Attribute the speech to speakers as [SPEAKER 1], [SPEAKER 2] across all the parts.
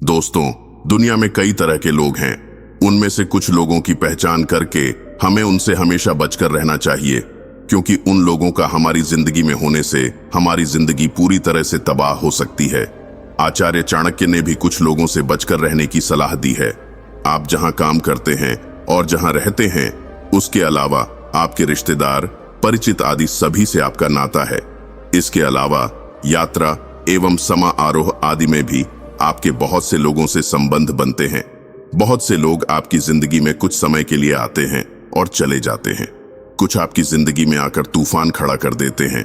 [SPEAKER 1] दोस्तों, दुनिया में कई तरह के लोग हैं। उनमें से कुछ लोगों की पहचान करके हमें उनसे हमेशा बचकर रहना चाहिए, क्योंकि उन लोगों का हमारी जिंदगी में होने से हमारी जिंदगी पूरी तरह से तबाह हो सकती है। आचार्य चाणक्य ने भी कुछ लोगों से बचकर रहने की सलाह दी है। आप जहां काम करते हैं और जहां रहते हैं, उसके अलावा आपके रिश्तेदार, परिचित आदि सभी से आपका नाता है। इसके अलावा यात्रा एवं समारोह आदि में भी आपके बहुत से लोगों से संबंध बनते हैं। बहुत से लोग आपकी जिंदगी में कुछ समय के लिए आते हैं और चले जाते हैं। कुछ आपकी जिंदगी में आकर तूफान खड़ा कर देते हैं,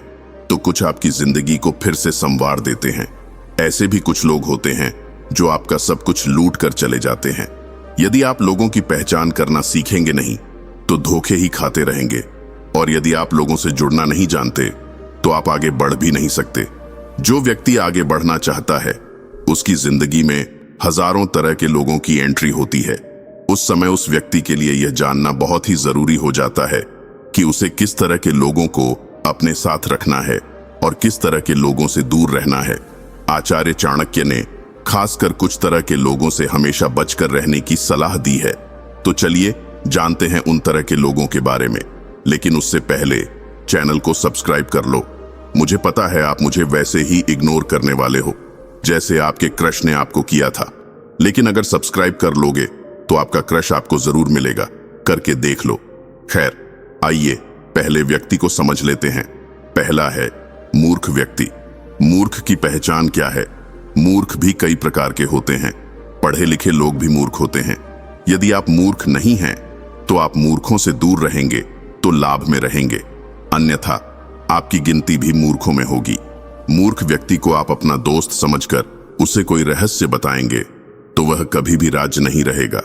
[SPEAKER 1] तो कुछ आपकी जिंदगी को फिर से संवार देते हैं। ऐसे भी कुछ लोग होते हैं जो आपका सब कुछ लूट कर चले जाते हैं। यदि आप लोगों की पहचान करना सीखेंगे नहीं तो धोखे ही खाते रहेंगे, और यदि आप लोगों से जुड़ना नहीं जानते तो आप आगे बढ़ भी नहीं सकते। जो व्यक्ति आगे बढ़ना चाहता है, उसकी जिंदगी में हजारों तरह के लोगों की एंट्री होती है। उस समय उस व्यक्ति के लिए यह जानना बहुत ही जरूरी हो जाता है कि उसे किस तरह के लोगों को अपने साथ रखना है और किस तरह के लोगों से दूर रहना है। आचार्य चाणक्य ने खासकर कुछ तरह के लोगों से हमेशा बचकर रहने की सलाह दी है। तो चलिए जानते हैं उन तरह के लोगों के बारे में। लेकिन उससे पहले चैनल को सब्सक्राइब कर लो। मुझे पता है आप मुझे वैसे ही इग्नोर करने वाले हो, जैसे आपके क्रश ने आपको किया था। लेकिन अगर सब्सक्राइब कर लोगे तो आपका क्रश आपको जरूर मिलेगा। करके देख लो। खैर, आइए पहले व्यक्ति को समझ लेते हैं। पहला है मूर्ख व्यक्ति। मूर्ख की पहचान क्या है? मूर्ख भी कई प्रकार के होते हैं। पढ़े लिखे लोग भी मूर्ख होते हैं। यदि आप मूर्ख नहीं हैं तो आप मूर्खों से दूर रहेंगे तो लाभ में रहेंगे, अन्यथा आपकी गिनती भी मूर्खों में होगी। मूर्ख व्यक्ति को आप अपना दोस्त समझकर उसे कोई रहस्य बताएंगे तो वह कभी भी राज नहीं रहेगा।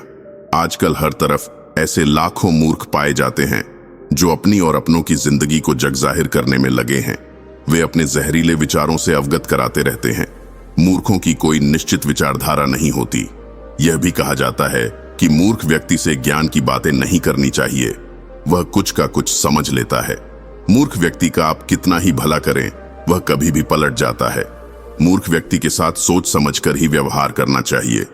[SPEAKER 1] आजकल हर तरफ ऐसे लाखों मूर्ख पाए जाते हैं जो अपनी और अपनों की जिंदगी को जगजाहिर करने में लगे हैं। वे अपने जहरीले विचारों से अवगत कराते रहते हैं। मूर्खों की कोई निश्चित विचारधारा नहीं होती। यह भी कहा जाता है कि मूर्ख व्यक्ति से ज्ञान की बातें नहीं करनी चाहिए, वह कुछ का कुछ समझ लेता है। मूर्ख व्यक्ति का आप कितना ही भला करें, वह कभी भी पलट जाता है। मूर्ख व्यक्ति के साथ सोच समझकर ही व्यवहार करना चाहिए।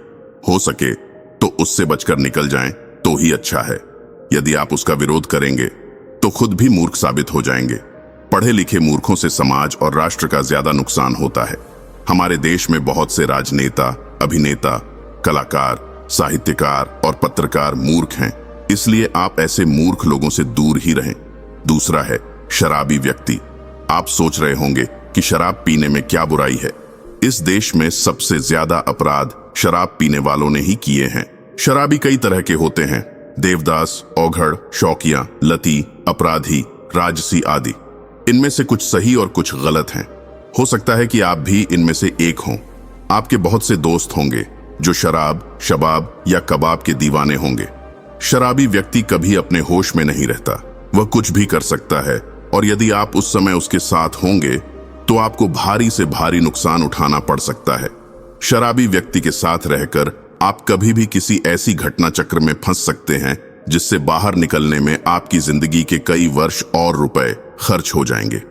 [SPEAKER 1] हो सके तो उससे बचकर निकल जाएं तो ही अच्छा है। यदि आप उसका विरोध करेंगे तो खुद भी मूर्ख साबित हो जाएंगे। पढ़े लिखे मूर्खों से समाज और राष्ट्र का ज्यादा नुकसान होता है। हमारे देश में बहुत से राजनेता, अभिनेता, कलाकार, साहित्यकार और पत्रकार मूर्ख हैं। इसलिए आप ऐसे मूर्ख लोगों से दूर ही रहें। दूसरा है शराबी व्यक्ति। आप सोच रहे होंगे कि शराब पीने में क्या बुराई है। इस देश में सबसे ज्यादा अपराध शराब पीने वालों ने ही किए हैं। शराबी कई तरह के होते हैं। देवदास, औघड़, शौकिया, लती, अपराधी, राजसी आदि। इनमें से कुछ सही और कुछ गलत हैं। हो सकता है कि आप भी इनमें से एक हों। आपके बहुत से दोस्त होंगे जो शराब, शबाब या कबाब के दीवाने होंगे। शराबी व्यक्ति कभी अपने होश में नहीं रहता। वह कुछ भी कर सकता है, और यदि आप उस समय उसके साथ होंगे तो आपको भारी से भारी नुकसान उठाना पड़ सकता है। शराबी व्यक्ति के साथ रहकर आप कभी भी किसी ऐसी घटना चक्र में फंस सकते हैं जिससे बाहर निकलने में आपकी जिंदगी के कई वर्ष और रुपए खर्च हो जाएंगे।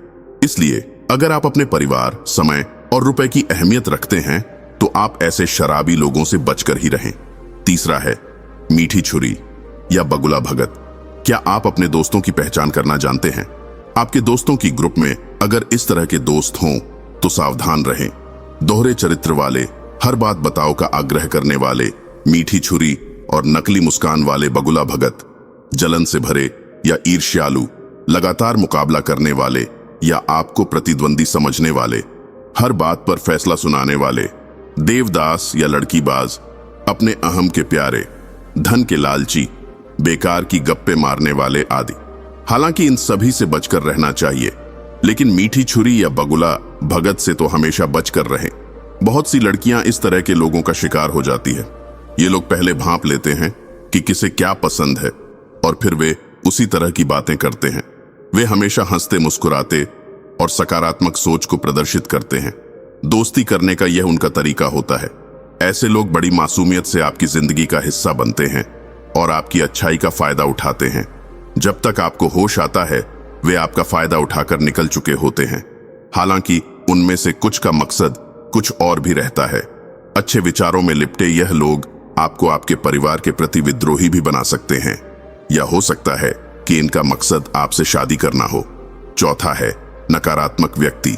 [SPEAKER 1] इसलिए अगर आप अपने परिवार, समय और रुपए की अहमियत रखते हैं तो आप ऐसे शराबी लोगों से बचकर ही रहें। तीसरा है मीठी छुरी या बगुला भगत। क्या आप अपने दोस्तों की पहचान करना जानते हैं? आपके दोस्तों की ग्रुप में अगर इस तरह के दोस्त हों तो सावधान रहें। दोहरे चरित्र वाले, हर बात बताओ का आग्रह करने वाले, मीठी छुरी और नकली मुस्कान वाले बगुला भगत, जलन से भरे या ईर्ष्यालु, लगातार मुकाबला करने वाले या आपको प्रतिद्वंदी समझने वाले, हर बात पर फैसला सुनाने वाले, देवदास या लड़कीबाज, अपने अहम के प्यारे, धन के लालची, बेकार की गप्पे मारने वाले आदि। हालांकि इन सभी से बचकर रहना चाहिए, लेकिन मीठी छुरी या बगुला भगत से तो हमेशा बचकर रहें। बहुत सी लड़कियां इस तरह के लोगों का शिकार हो जाती है। ये लोग पहले भांप लेते हैं कि किसे क्या पसंद है और फिर वे उसी तरह की बातें करते हैं। वे हमेशा हंसते मुस्कुराते और सकारात्मक सोच को प्रदर्शित करते हैं। दोस्ती करने का यह उनका तरीका होता है। ऐसे लोग बड़ी मासूमियत से आपकी जिंदगी का हिस्सा बनते हैं और आपकी अच्छाई का फायदा उठाते हैं। जब तक आपको होश आता है वे आपका फायदा उठाकर निकल चुके होते हैं। हालांकि उनमें से कुछ का मकसद कुछ और भी रहता है। अच्छे विचारों में लिपटे यह लोग आपको आपके परिवार के प्रति विद्रोही भी बना सकते हैं, या हो सकता है कि इनका मकसद आपसे शादी करना हो। चौथा है नकारात्मक व्यक्ति।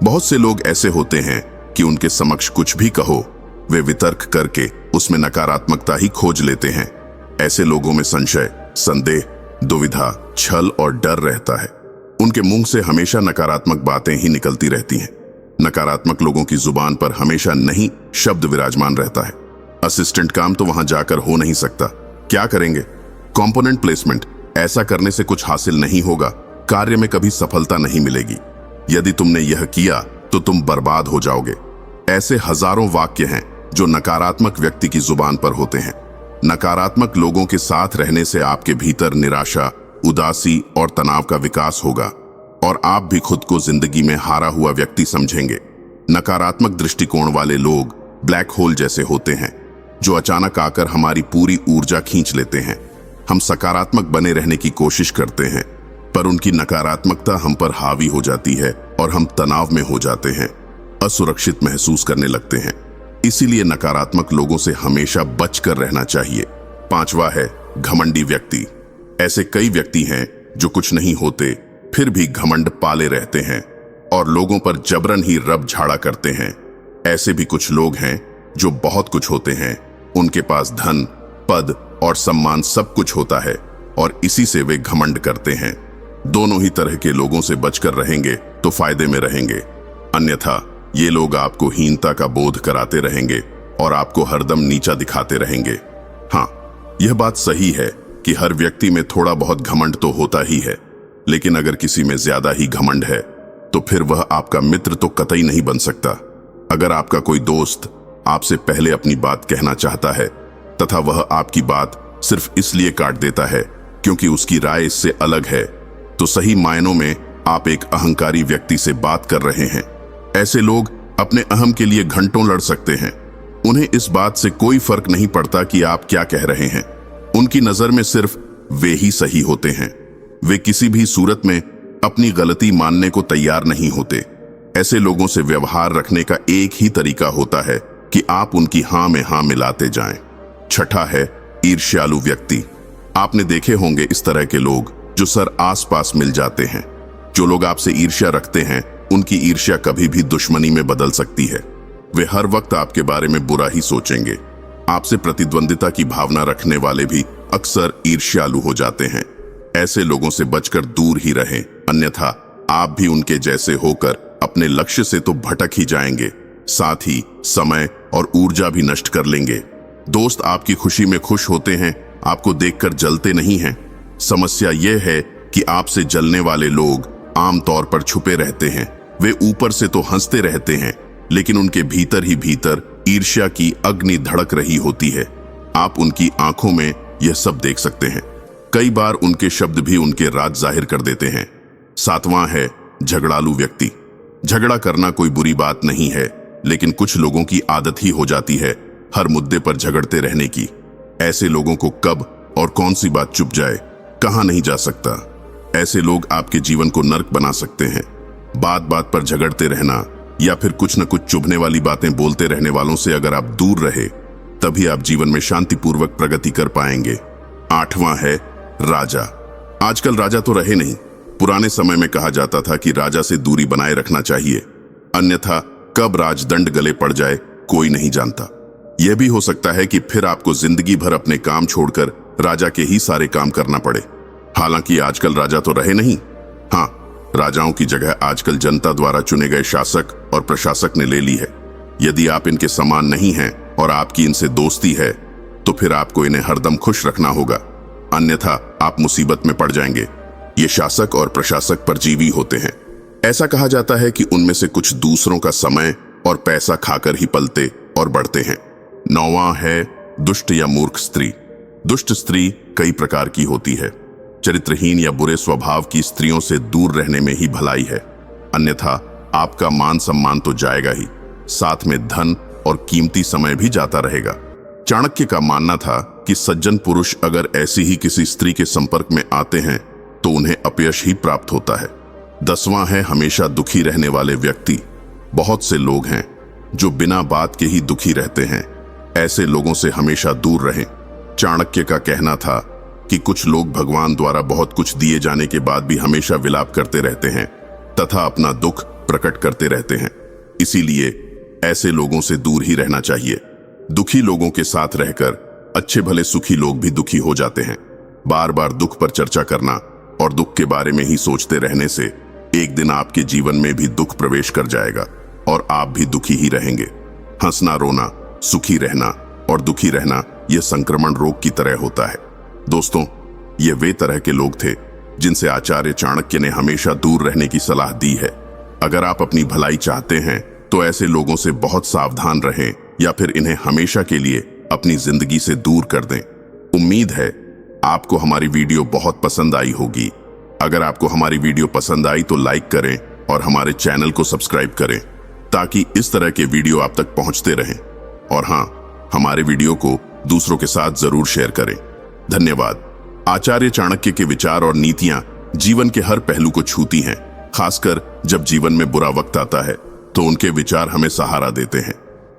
[SPEAKER 1] बहुत से लोग ऐसे होते हैं कि उनके समक्ष कुछ भी कहो, वे वितर्क करके उसमें नकारात्मकता ही खोज लेते हैं। ऐसे लोगों में संशय, संदेह, दुविधा, छल और डर रहता है। उनके मुंह से हमेशा नकारात्मक बातें ही निकलती रहती हैं। नकारात्मक लोगों की जुबान पर हमेशा नहीं शब्द विराजमान रहता है। असिस्टेंट काम तो वहां जाकर हो नहीं सकता, क्या करेंगे? कंपोनेंट प्लेसमेंट, ऐसा करने से कुछ हासिल नहीं होगा, कार्य में कभी सफलता नहीं मिलेगी। यदि तुमने यह किया तो तुम बर्बाद हो जाओगे। ऐसे हजारों वाक्य हैं जो नकारात्मक व्यक्ति की जुबान पर होते हैं। नकारात्मक लोगों के साथ रहने से आपके भीतर निराशा, उदासी और तनाव का विकास होगा और आप भी खुद को जिंदगी में हारा हुआ व्यक्ति समझेंगे। नकारात्मक दृष्टिकोण वाले लोग ब्लैक होल जैसे होते हैं जो अचानक आकर हमारी पूरी ऊर्जा खींच लेते हैं। हम सकारात्मक बने रहने की कोशिश करते हैं, पर उनकी नकारात्मकता हम पर हावी हो जाती है और हम तनाव में हो जाते हैं, असुरक्षित महसूस करने लगते हैं। इसीलिए नकारात्मक लोगों से हमेशा बचकर रहना चाहिए। पांचवा है घमंडी व्यक्ति। ऐसे कई व्यक्ति हैं जो कुछ नहीं होते फिर भी घमंड पाले रहते हैं और लोगों पर जबरन ही रब झाड़ा करते हैं। ऐसे भी कुछ लोग हैं जो बहुत कुछ होते हैं, उनके पास धन, पद और सम्मान सब कुछ होता है और इसी से वे घमंड करते हैं। दोनों ही तरह के लोगों से बचकर रहेंगे तो फायदे में रहेंगे, अन्यथा ये लोग आपको हीनता का बोध कराते रहेंगे और आपको हरदम नीचा दिखाते रहेंगे। हाँ, यह बात सही है कि हर व्यक्ति में थोड़ा बहुत घमंड तो होता ही है, लेकिन अगर किसी में ज्यादा ही घमंड है तो फिर वह आपका मित्र तो कतई नहीं बन सकता। अगर आपका कोई दोस्त आपसे पहले अपनी बात कहना चाहता है तथा वह आपकी बात सिर्फ इसलिए काट देता है क्योंकि उसकी राय इससे अलग है, तो सही मायनों में आप एक अहंकारी व्यक्ति से बात कर रहे हैं। ऐसे लोग अपने अहम के लिए घंटों लड़ सकते हैं। उन्हें इस बात से कोई फर्क नहीं पड़ता कि आप क्या कह रहे हैं। उनकी नजर में सिर्फ वे ही सही होते हैं। वे किसी भी सूरत में अपनी गलती मानने को तैयार नहीं होते। ऐसे लोगों से व्यवहार रखने का एक ही तरीका होता है कि आप उनकी हां में हां मिलाते जाएं। छठा है ईर्ष्यालु व्यक्ति। आपने देखे होंगे इस तरह के लोग जो सर आसपास मिल जाते हैं। जो लोग आपसे ईर्ष्या रखते हैं, उनकी ईर्ष्या कभी भी दुश्मनी में बदल सकती है। वे हर वक्त आपके बारे में बुरा ही सोचेंगे। आपसे प्रतिद्वंदिता की भावना रखने वाले भी अक्सर ईर्ष्यालु हो जाते हैं। ऐसे लोगों से बचकर दूर ही रहें, अन्यथा आप भी उनके जैसे होकर अपने लक्ष्य से तो भटक ही जाएंगे, साथ ही समय और ऊर्जा भी नष्ट कर लेंगे। दोस्त आपकी खुशी में खुश होते हैं, आपको देखकर जलते नहीं हैं। समस्या यह है कि आपसे जलने वाले लोग आमतौर पर छुपे रहते हैं। वे ऊपर से तो हंसते रहते हैं, लेकिन उनके भीतर ही भीतर ईर्ष्या की अग्नि धड़क रही होती है। आप उनकी आंखों में यह सब देख सकते हैं। कई बार उनके शब्द भी उनके राज जाहिर कर देते हैं। सातवां है झगड़ालू व्यक्ति। झगड़ा करना कोई बुरी बात नहीं है, लेकिन कुछ लोगों की आदत ही हो जाती है हर मुद्दे पर झगड़ते रहने की। ऐसे लोगों को कब और कौन सी बात चुप जाए, कहां नहीं जा सकता। ऐसे लोग आपके जीवन को नर्क बना सकते हैं। बात बात पर झगड़ते रहना या फिर कुछ न कुछ चुभने वाली बातें बोलते रहने वालों से अगर आप दूर रहे, तभी आप जीवन में शांतिपूर्वक प्रगति कर पाएंगे। आठवां है राजा। आजकल राजा तो रहे नहीं। पुराने समय में कहा जाता था कि राजा से दूरी बनाए रखना चाहिए, अन्यथा कब राजदंड गले पड़ जाए कोई नहीं जानता। यह भी हो सकता है कि फिर आपको जिंदगी भर अपने काम छोड़कर राजा के ही सारे काम करना पड़े। हालांकि आजकल राजा तो रहे नहीं। हाँ, राजाओं की जगह आजकल जनता द्वारा चुने गए शासक और प्रशासक ने ले ली है। यदि आप इनके समान नहीं हैं और आपकी इनसे दोस्ती है, तो फिर आपको इन्हें हरदम खुश रखना होगा, अन्यथा आप मुसीबत में पड़ जाएंगे। ये शासक और प्रशासक परजीवी होते हैं। ऐसा कहा जाता है कि उनमें से कुछ दूसरों का समय और पैसा खाकर ही पलते और बढ़ते हैं। नौवां है दुष्ट या मूर्ख स्त्री। दुष्ट स्त्री कई प्रकार की होती है। चरित्रहीन या बुरे स्वभाव की स्त्रियों से दूर रहने में ही भलाई है, अन्यथा आपका मान सम्मान तो जाएगा ही, साथ में धन और कीमती समय भी जाता रहेगा। चाणक्य का मानना था कि सज्जन पुरुष अगर ऐसी ही किसी स्त्री के संपर्क में आते हैं तो उन्हें अपयश ही प्राप्त होता है। 10वां है हमेशा दुखी रहने वाले व्यक्ति। बहुत से लोग हैं जो बिना बात के ही दुखी रहते हैं। ऐसे लोगों से हमेशा दूर रहें। चाणक्य का कहना था कि कुछ लोग भगवान द्वारा बहुत कुछ दिए जाने के बाद भी हमेशा विलाप करते रहते हैं तथा अपना दुख प्रकट करते रहते हैं। इसीलिए ऐसे लोगों से दूर ही रहना चाहिए। दुखी लोगों के साथ रहकर अच्छे भले सुखी लोग भी दुखी हो जाते हैं। बार बार दुख पर चर्चा करना और दुख के बारे में ही सोचते रहने से एक दिन आपके जीवन में भी दुख प्रवेश कर जाएगा और आप भी दुखी ही रहेंगे। हंसना, रोना, सुखी रहना और दुखी रहना यह संक्रमण रोग की तरह होता है। दोस्तों, ये वे तरह के लोग थे जिनसे आचार्य चाणक्य ने हमेशा दूर रहने की सलाह दी है। अगर आप अपनी भलाई चाहते हैं तो ऐसे लोगों से बहुत सावधान रहें या फिर इन्हें हमेशा के लिए अपनी जिंदगी से दूर कर दें। उम्मीद है आपको हमारी वीडियो बहुत पसंद आई होगी। अगर आपको हमारी वीडियो पसंद आई तो लाइक करें और हमारे चैनल को सब्सक्राइब करें ताकि इस तरह के वीडियो आप तक पहुंचते रहें। और हाँ, हमारे वीडियो को दूसरों के साथ जरूर शेयर करें। धन्यवाद। आचार्य चाणक्य के विचार और नीतियां जीवन के हर पहलू को छूती हैं। खासकर जब जीवन में बुरा वक्त आता है तो उनके विचार हमें सहारा देते हैं।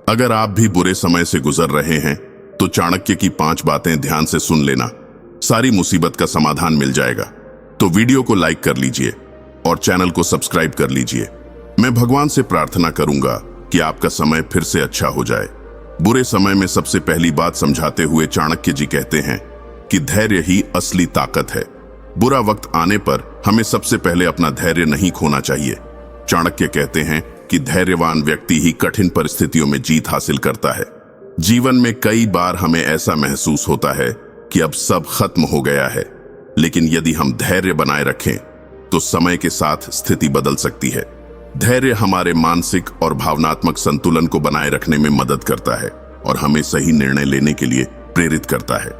[SPEAKER 1] अगर आप भी बुरे समय से गुजर रहे हैं तो चाणक्य की 5 बातें ध्यान से सुन लेना। सारी मुसीबत का समाधान मिल जाएगा। तो वीडियो को लाइक कर लीजिए और चैनल को सब्सक्राइब कर लीजिए। मैं भगवान से प्रार्थना करूंगा कि आपका समय फिर से अच्छा हो जाए। बुरे समय में सबसे पहली बात समझाते हुए चाणक्य जी कहते हैं कि धैर्य ही असली ताकत है। बुरा वक्त आने पर हमें सबसे पहले अपना धैर्य नहीं खोना चाहिए। चाणक्य कहते हैं कि धैर्यवान व्यक्ति ही कठिन परिस्थितियों में जीत हासिल करता है। जीवन में कई बार हमें ऐसा महसूस होता है कि अब सब खत्म हो गया है, लेकिन यदि हम धैर्य बनाए रखें तो समय के साथ स्थिति बदल सकती है। धैर्य हमारे मानसिक और भावनात्मक संतुलन को बनाए रखने में मदद करता है और हमें सही निर्णय लेने के लिए प्रेरित करता है।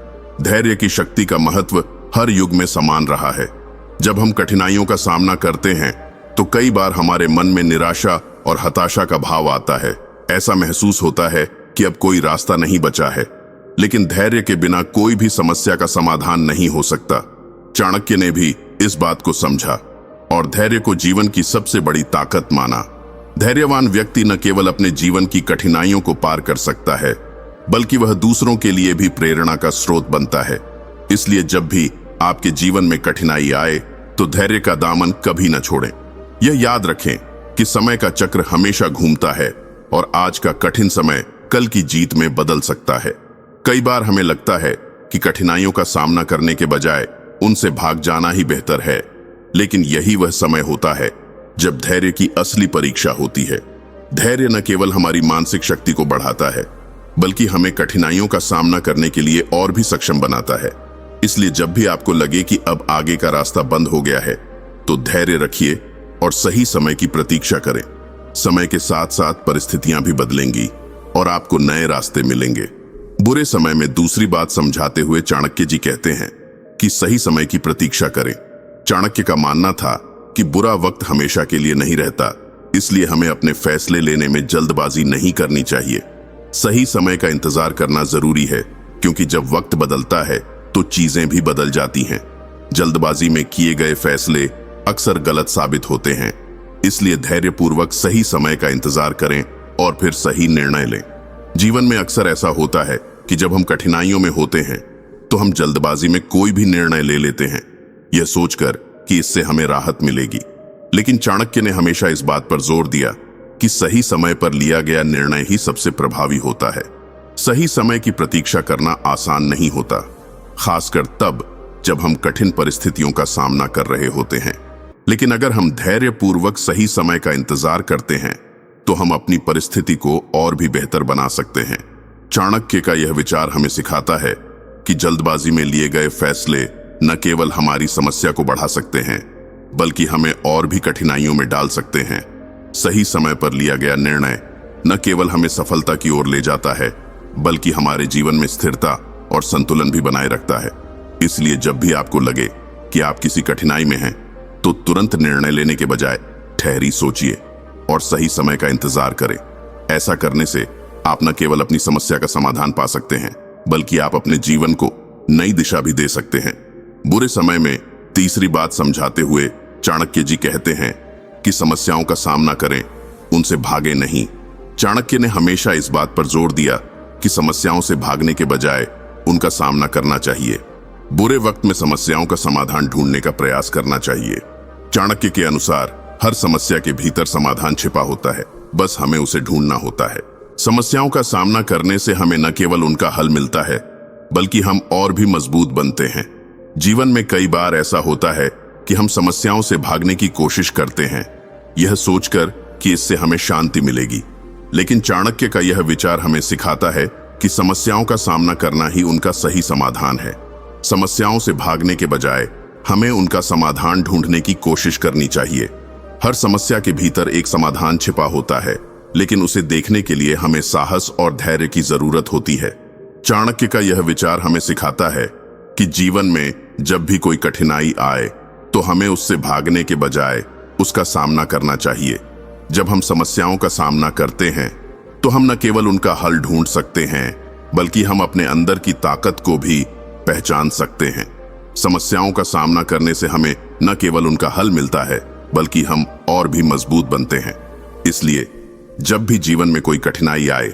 [SPEAKER 1] धैर्य की शक्ति का महत्व हर युग में समान रहा है। जब हम कठिनाइयों का सामना करते हैं तो कई बार हमारे मन में निराशा और हताशा का भाव आता है। ऐसा महसूस होता है कि अब कोई रास्ता नहीं बचा है, लेकिन धैर्य के बिना कोई भी समस्या का समाधान नहीं हो सकता। चाणक्य ने भी इस बात को समझा और धैर्य को जीवन की सबसे बड़ी ताकत माना। धैर्यवान व्यक्ति न केवल अपने जीवन की कठिनाइयों को पार कर सकता है, बल्कि वह दूसरों के लिए भी प्रेरणा का स्रोत बनता है। इसलिए जब भी आपके जीवन में कठिनाई आए तो धैर्य का दामन कभी न छोड़ें। यह याद रखें कि समय का चक्र हमेशा घूमता है और आज का कठिन समय कल की जीत में बदल सकता है। कई बार हमें लगता है कि कठिनाइयों का सामना करने के बजाय उनसे भाग जाना ही बेहतर है, लेकिन यही वह समय होता है जब धैर्य की असली परीक्षा होती है। धैर्य न केवल हमारी मानसिक शक्ति को बढ़ाता है, बल्कि हमें कठिनाइयों का सामना करने के लिए और भी सक्षम बनाता है। इसलिए जब भी आपको लगे कि अब आगे का रास्ता बंद हो गया है, तो धैर्य रखिए और सही समय की प्रतीक्षा करें। समय के साथ साथ परिस्थितियां भी बदलेंगी और आपको नए रास्ते मिलेंगे। बुरे समय में दूसरी बात समझाते हुए चाणक्य जी कहते हैं कि सही समय की प्रतीक्षा करें। चाणक्य का मानना था कि बुरा वक्त हमेशा के लिए नहीं रहता, इसलिए हमें अपने फैसले लेने में जल्दबाजी नहीं करनी चाहिए। सही समय का इंतजार करना जरूरी है, क्योंकि जब वक्त बदलता है तो चीजें भी बदल जाती हैं। जल्दबाजी में किए गए फैसले अक्सर गलत साबित होते हैं। इसलिए धैर्यपूर्वक सही समय का इंतजार करें और फिर सही निर्णय लें। जीवन में अक्सर ऐसा होता है कि जब हम कठिनाइयों में होते हैं तो हम जल्दबाजी में कोई भी निर्णय ले लेते हैं, यह सोचकर कि इससे हमें राहत मिलेगी। लेकिन चाणक्य ने हमेशा इस बात पर जोर दिया कि सही समय पर लिया गया निर्णय ही सबसे प्रभावी होता है। सही समय की प्रतीक्षा करना आसान नहीं होता, खासकर तब जब हम कठिन परिस्थितियों का सामना कर रहे होते हैं। लेकिन अगर हम धैर्यपूर्वक सही समय का इंतजार करते हैं तो हम अपनी परिस्थिति को और भी बेहतर बना सकते हैं। चाणक्य का यह विचार हमें सिखाता है कि जल्दबाजी में लिए गए फैसले न केवल हमारी समस्या को बढ़ा सकते हैं, बल्कि हमें और भी कठिनाइयों में डाल सकते हैं। सही समय पर लिया गया निर्णय न केवल हमें सफलता की ओर ले जाता है, बल्कि हमारे जीवन में स्थिरता और संतुलन भी बनाए रखता है। इसलिए जब भी आपको लगे कि आप किसी कठिनाई में हैं, तो तुरंत निर्णय लेने के बजाय ठहरी सोचिए और सही समय का इंतजार करें। ऐसा करने से आप न केवल अपनी समस्या का समाधान पा सकते हैं, बल्कि आप अपने जीवन को नई दिशा भी दे सकते हैं। बुरे समय में तीसरी बात समझाते हुए चाणक्य जी कहते हैं कि समस्याओं का सामना करें, उनसे भागे नहीं। चाणक्य ने हमेशा इस बात पर जोर दिया कि समस्याओं से भागने के बजाय उनका सामना करना चाहिए। बुरे वक्त में समस्याओं का समाधान ढूंढने का प्रयास करना चाहिए। चाणक्य के अनुसार हर समस्या के भीतर समाधान छिपा होता है, बस हमें उसे ढूंढना होता है। समस्याओं का सामना करने से हमें न केवल उनका हल मिलता है, बल्कि हम और भी मजबूत बनते हैं। जीवन में कई बार ऐसा होता है कि हम समस्याओं से भागने की कोशिश करते हैं, यह सोचकर कि इससे हमें शांति मिलेगी। लेकिन चाणक्य का यह विचार हमें सिखाता है कि समस्याओं का सामना करना ही उनका सही समाधान है। समस्याओं से भागने के बजाय हमें उनका समाधान ढूंढने की कोशिश करनी चाहिए। हर समस्या के भीतर एक समाधान छिपा होता है, लेकिन उसे देखने के लिए हमें साहस और धैर्य की जरूरत होती है। चाणक्य का यह विचार हमें सिखाता है कि जीवन में जब भी कोई कठिनाई आए तो हमें उससे भागने के बजाय उसका सामना करना चाहिए। जब हम समस्याओं का सामना करते हैं तो हम न केवल उनका हल ढूंढ सकते हैं, बल्कि हम अपने अंदर की ताकत को भी पहचान सकते हैं। समस्याओं का सामना करने से हमें न केवल उनका हल मिलता है, बल्कि हम और भी मजबूत बनते हैं। इसलिए जब भी जीवन में कोई कठिनाई आए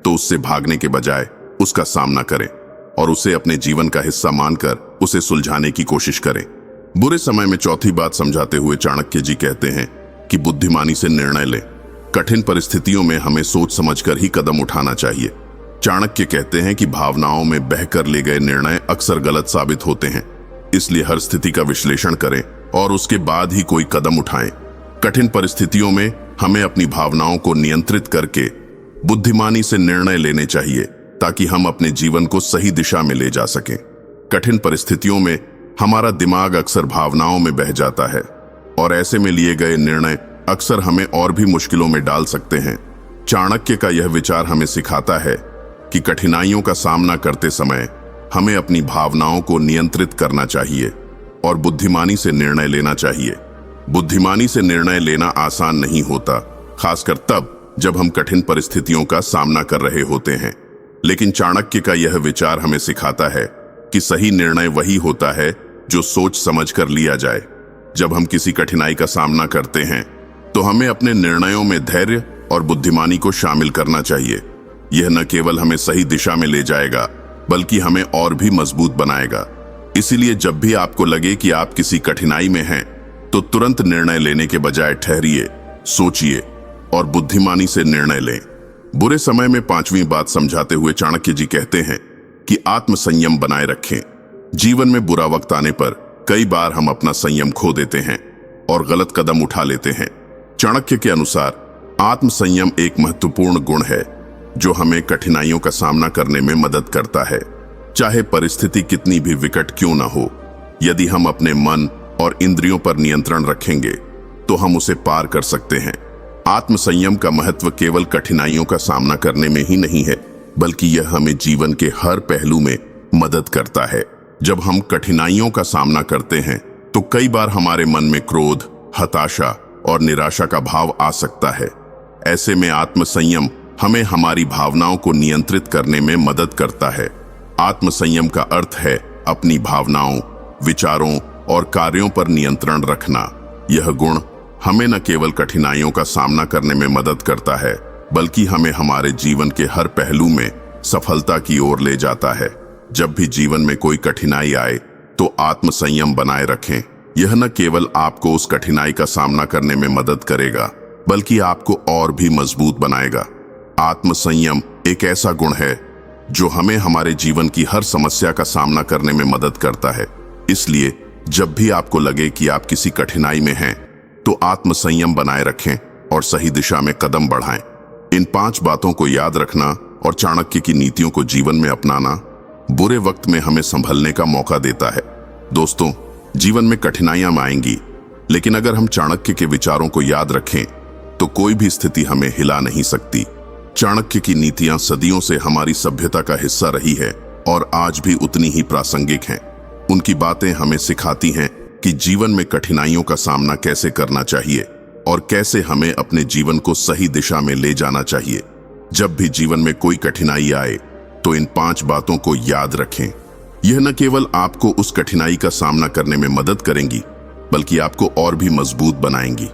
[SPEAKER 1] तो उससे भागने के बजाय उसका सामना करें और उसे अपने जीवन का हिस्सा मानकर उसे सुलझाने की कोशिश करें। बुरे समय में चौथी बात समझाते हुए चाणक्य जी कहते हैं कि बुद्धिमानी से निर्णय लें। कठिन परिस्थितियों में हमें सोच समझकर ही कदम उठाना चाहिए। चाणक्य कहते हैं कि भावनाओं में बहकर ले गए निर्णय अक्सर गलत साबित होते हैं, इसलिए हर स्थिति का विश्लेषण करें और उसके बाद ही कोई कदम उठाएं। कठिन परिस्थितियों में हमें अपनी भावनाओं को नियंत्रित करके बुद्धिमानी से निर्णय लेने चाहिए, ताकि हम अपने जीवन को सही दिशा में ले जा सकें। कठिन परिस्थितियों में हमारा दिमाग अक्सर भावनाओं में बह जाता है और ऐसे में लिए गए निर्णय अक्सर हमें और भी मुश्किलों में डाल सकते हैं। चाणक्य का यह विचार हमें सिखाता है कि कठिनाइयों का सामना करते समय हमें अपनी भावनाओं को नियंत्रित करना चाहिए और बुद्धिमानी से निर्णय लेना चाहिए। बुद्धिमानी से निर्णय लेना आसान नहीं होता, खासकर तब जब हम कठिन परिस्थितियों का सामना कर रहे होते हैं। लेकिन चाणक्य का यह विचार हमें सिखाता है कि सही निर्णय वही होता है जो सोच समझ कर लिया जाए। जब हम किसी कठिनाई का सामना करते हैं तो हमें अपने निर्णयों में धैर्य और बुद्धिमानी को शामिल करना चाहिए। यह न केवल हमें सही दिशा में ले जाएगा, बल्कि हमें और भी मजबूत बनाएगा। इसीलिए जब भी आपको लगे कि आप किसी कठिनाई में हैं, तो तुरंत निर्णय लेने के बजाय ठहरिए, सोचिए और बुद्धिमानी से निर्णय लें। बुरे समय में पांचवी बात समझाते हुए चाणक्य जी कहते हैं कि आत्मसंयम बनाए रखें। जीवन में बुरा वक्त आने पर कई बार हम अपना संयम खो देते हैं और गलत कदम उठा लेते हैं। चाणक्य के अनुसार आत्मसंयम एक महत्वपूर्ण गुण है जो हमें कठिनाइयों का सामना करने में मदद करता है, चाहे परिस्थिति कितनी भी विकट क्यों ना हो। यदि हम अपने मन और इंद्रियों पर नियंत्रण रखेंगे तो हम उसे पार कर सकते हैं। आत्मसंयम का महत्व केवल कठिनाइयों का सामना करने में ही नहीं है, बल्कि यह हमें जीवन के हर पहलू में मदद करता है। जब हम कठिनाइयों का सामना करते हैं तो कई बार हमारे मन में क्रोध, हताशा और निराशा का भाव आ सकता है। ऐसे में आत्मसंयम हमें हमारी भावनाओं को नियंत्रित करने में मदद करता है। आत्मसंयम का अर्थ है अपनी भावनाओं, विचारों और कार्यों पर नियंत्रण रखना। यह गुण हमें न केवल कठिनाइयों का सामना करने में मदद करता है, बल्कि हमें हमारे जीवन के हर पहलू में सफलता की ओर ले जाता है। जब भी जीवन में कोई कठिनाई आए तो आत्मसंयम बनाए रखें। यह न केवल आपको उस कठिनाई का सामना करने में मदद करेगा, बल्कि आपको और भी मजबूत बनाएगा। आत्मसंयम एक ऐसा गुण है जो हमें हमारे जीवन की हर समस्या का सामना करने में मदद करता है। इसलिए जब भी आपको लगे कि आप किसी कठिनाई में हैं, तो आत्मसंयम बनाए रखें और सही दिशा में कदम बढ़ाएं। इन 5 बातों को याद रखना और चाणक्य की नीतियों को जीवन में अपनाना बुरे वक्त में हमें संभलने का मौका देता है। दोस्तों, जीवन में कठिनाइयां आएंगी, लेकिन अगर हम चाणक्य के विचारों को याद रखें तो कोई भी स्थिति हमें हिला नहीं सकती। चाणक्य की नीतियां सदियों से हमारी सभ्यता का हिस्सा रही है और आज भी उतनी ही प्रासंगिक हैं। उनकी बातें हमें सिखाती हैं कि जीवन में कठिनाइयों का सामना कैसे करना चाहिए और कैसे हमें अपने जीवन को सही दिशा में ले जाना चाहिए। जब भी जीवन में कोई कठिनाई आए तो इन 5 बातों को याद रखें। यह न केवल आपको उस कठिनाई का सामना करने में मदद करेंगी, बल्कि आपको और भी मजबूत बनाएंगी।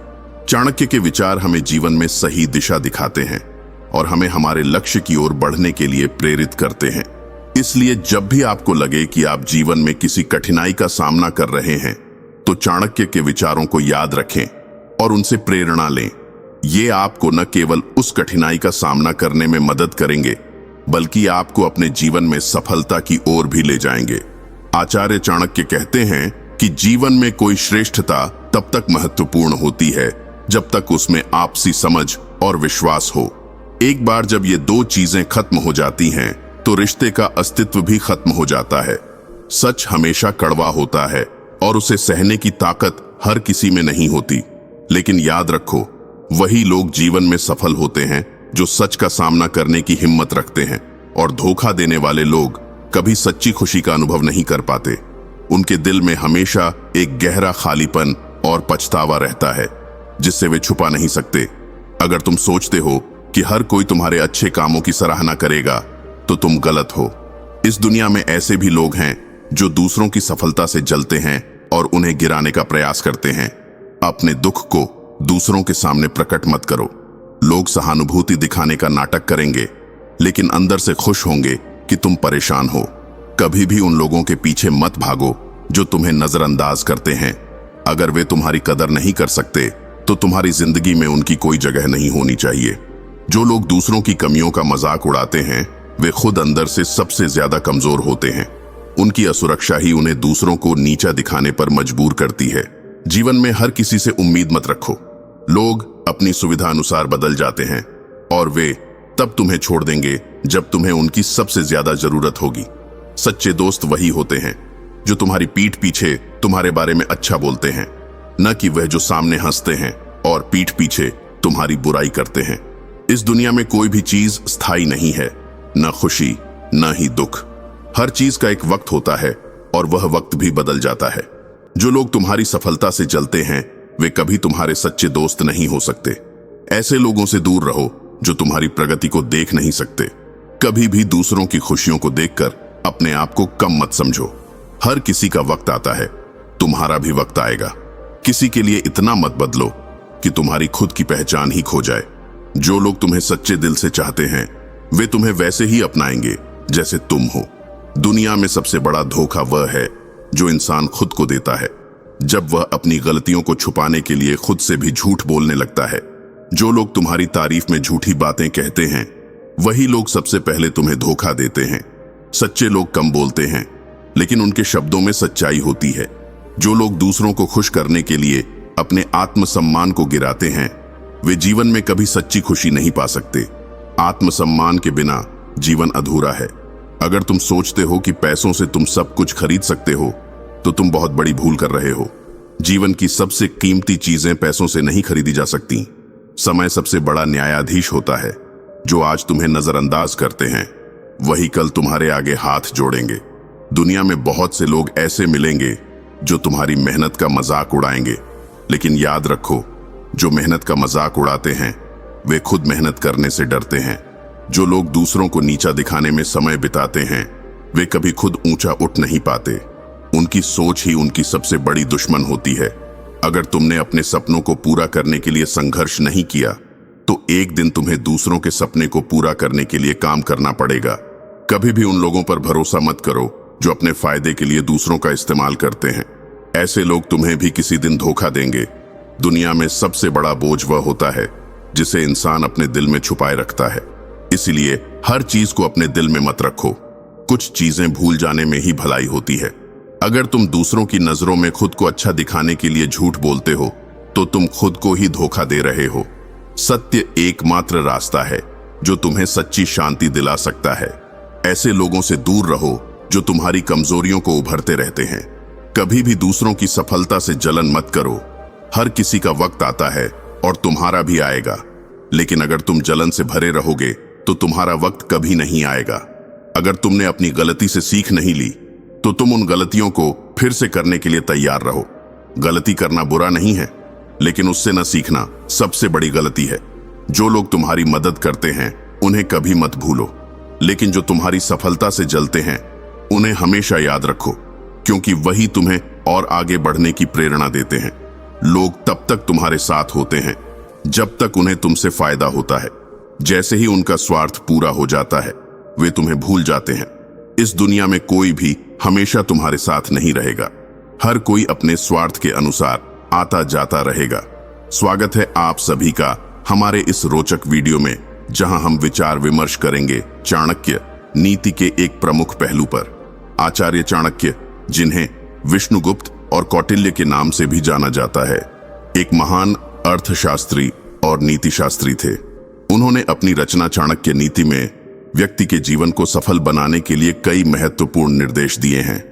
[SPEAKER 1] चाणक्य के विचार हमें जीवन में सही दिशा दिखाते हैं। और हमें हमारे लक्ष्य की ओर बढ़ने के लिए प्रेरित करते हैं। इसलिए जब भी आपको लगे कि आप जीवन में किसी कठिनाई का सामना कर रहे हैं, तो चाणक्य के विचारों को याद रखें और उनसे प्रेरणा लें। ये आपको न केवल उस कठिनाई का सामना करने में मदद करेंगे, बल्कि आपको अपने जीवन में सफलता की ओर भी ले जाएंगे। आचार्य चाणक्य कहते हैं कि जीवन में कोई श्रेष्ठता तब तक महत्वपूर्ण होती है जब तक उसमें आपसी समझ और विश्वास हो। एक बार जब ये दो चीजें खत्म हो जाती हैं, तो रिश्ते का अस्तित्व भी खत्म हो जाता है। सच हमेशा कड़वा होता है और उसे सहने की ताकत हर किसी में नहीं होती। लेकिन याद रखो, वही लोग जीवन में सफल होते हैं जो सच का सामना करने की हिम्मत रखते हैं, और धोखा देने वाले लोग कभी सच्ची खुशी का अनुभव नहीं कर पाते। उनके दिल में हमेशा एक गहरा खालीपन और पछतावा रहता है, जिससे वे छुपा नहीं सकते। अगर तुम सोचते हो कि हर कोई तुम्हारे अच्छे कामों की सराहना करेगा, तो तुम गलत हो। इस दुनिया में ऐसे भी लोग हैं जो दूसरों की सफलता से जलते हैं और उन्हें गिराने का प्रयास करते हैं। अपने दुख को दूसरों के सामने प्रकट मत करो। लोग सहानुभूति दिखाने का नाटक करेंगे, लेकिन अंदर से खुश होंगे कि तुम परेशान हो। कभी भी उन लोगों के पीछे मत भागो जो तुम्हें नजरअंदाज करते हैं। अगर वे तुम्हारी कदर नहीं कर सकते, तो तुम्हारी जिंदगी में उनकी कोई जगह नहीं होनी चाहिए। जो लोग दूसरों की कमियों का मजाक उड़ाते हैं, वे खुद अंदर से सबसे ज्यादा कमजोर होते हैं। उनकी असुरक्षा ही उन्हें दूसरों को नीचा दिखाने पर मजबूर करती है। जीवन में हर किसी से उम्मीद मत रखो। लोग अपनी सुविधा अनुसार बदल जाते हैं, और वे तब तुम्हें छोड़ देंगे जब तुम्हें उनकी सबसे ज्यादा जरूरत होगी। सच्चे दोस्त वही होते हैं जो तुम्हारी पीठ पीछे तुम्हारे बारे में अच्छा बोलते हैं, न कि वह जो सामने हंसते हैं और पीठ पीछे तुम्हारी बुराई करते हैं। इस दुनिया में कोई भी चीज स्थायी नहीं है, न खुशी न ही दुख। हर चीज का एक वक्त होता है और वह वक्त भी बदल जाता है। जो लोग तुम्हारी सफलता से जलते हैं, वे कभी तुम्हारे सच्चे दोस्त नहीं हो सकते। ऐसे लोगों से दूर रहो जो तुम्हारी प्रगति को देख नहीं सकते। कभी भी दूसरों की खुशियों को देखकर अपने आप को कम मत समझो। हर किसी का वक्त आता है, तुम्हारा भी वक्त आएगा। किसी के लिए इतना मत बदलो कि तुम्हारी खुद की पहचान ही खो जाए। जो लोग तुम्हें सच्चे दिल से चाहते हैं, वे तुम्हें वैसे ही अपनाएंगे जैसे तुम हो। दुनिया में सबसे बड़ा धोखा वह है जो इंसान खुद को देता है, जब वह अपनी गलतियों को छुपाने के लिए खुद से भी झूठ बोलने लगता है। जो लोग तुम्हारी तारीफ में झूठी बातें कहते हैं, वही लोग सबसे पहले तुम्हें धोखा देते हैं। सच्चे लोग कम बोलते हैं, लेकिन उनके शब्दों में सच्चाई होती है। जो लोग दूसरों को खुश करने के लिए अपने आत्मसम्मान को गिराते हैं, वे जीवन में कभी सच्ची खुशी नहीं पा सकते। आत्मसम्मान के बिना जीवन अधूरा है। अगर तुम सोचते हो कि पैसों से तुम सब कुछ खरीद सकते हो, तो तुम बहुत बड़ी भूल कर रहे हो। जीवन की सबसे कीमती चीजें पैसों से नहीं खरीदी जा सकती। समय सबसे बड़ा न्यायाधीश होता है। जो आज तुम्हें नजरअंदाज करते हैं, वही कल तुम्हारे आगे हाथ जोड़ेंगे। दुनिया में बहुत से लोग ऐसे मिलेंगे जो तुम्हारी मेहनत का मजाक उड़ाएंगे, लेकिन याद रखो, जो मेहनत का मजाक उड़ाते हैं, वे खुद मेहनत करने से डरते हैं। जो लोग दूसरों को नीचा दिखाने में समय बिताते हैं, वे कभी खुद ऊंचा उठ नहीं पाते। उनकी सोच ही उनकी सबसे बड़ी दुश्मन होती है। अगर तुमने अपने सपनों को पूरा करने के लिए संघर्ष नहीं किया, तो एक दिन तुम्हें दूसरों के सपने को पूरा करने के लिए काम करना पड़ेगा। कभी भी उन लोगों पर भरोसा मत करो जो अपने फायदे के लिए दूसरों का इस्तेमाल करते हैं। ऐसे लोग तुम्हें भी किसी दिन धोखा देंगे। दुनिया में सबसे बड़ा बोझ वह होता है जिसे इंसान अपने दिल में छुपाए रखता है। इसलिए हर चीज को अपने दिल में मत रखो। कुछ चीजें भूल जाने में ही भलाई होती है। अगर तुम दूसरों की नजरों में खुद को अच्छा दिखाने के लिए झूठ बोलते हो, तो तुम खुद को ही धोखा दे रहे हो। सत्य एकमात्र रास्ता है जो तुम्हें सच्ची शांति दिला सकता है। ऐसे लोगों से दूर रहो जो तुम्हारी कमजोरियों को उभरते रहते हैं। कभी भी दूसरों की सफलता से जलन मत करो। हर किसी का वक्त आता है और तुम्हारा भी आएगा, लेकिन अगर तुम जलन से भरे रहोगे तो तुम्हारा वक्त कभी नहीं आएगा। अगर तुमने अपनी गलती से सीख नहीं ली, तो तुम उन गलतियों को फिर से करने के लिए तैयार रहो। गलती करना बुरा नहीं है, लेकिन उससे न सीखना सबसे बड़ी गलती है। जो लोग तुम्हारी मदद करते हैं, उन्हें कभी मत भूलो, लेकिन जो तुम्हारी सफलता से जलते हैं, उन्हें हमेशा याद रखो, क्योंकि वही तुम्हें और आगे बढ़ने की प्रेरणा देते हैं। लोग तब तक तुम्हारे साथ होते हैं जब तक उन्हें तुमसे फायदा होता है। जैसे ही उनका स्वार्थ पूरा हो जाता है वे तुम्हें भूल जाते हैं। इस दुनिया में कोई भी हमेशा तुम्हारे साथ नहीं रहेगा। हर कोई अपने स्वार्थ के अनुसार आता जाता रहेगा। स्वागत है आप सभी का हमारे इस रोचक वीडियो में, जहां हम विचार विमर्श करेंगे चाणक्य नीति के एक प्रमुख पहलू पर। आचार्य चाणक्य, जिन्हें विष्णुगुप्त और कौटिल्य के नाम से भी जाना जाता है, एक महान अर्थशास्त्री और नीतिशास्त्री थे। उन्होंने अपनी रचना चाणक्य नीति में व्यक्ति के जीवन को सफल बनाने के लिए कई महत्वपूर्ण निर्देश दिए हैं।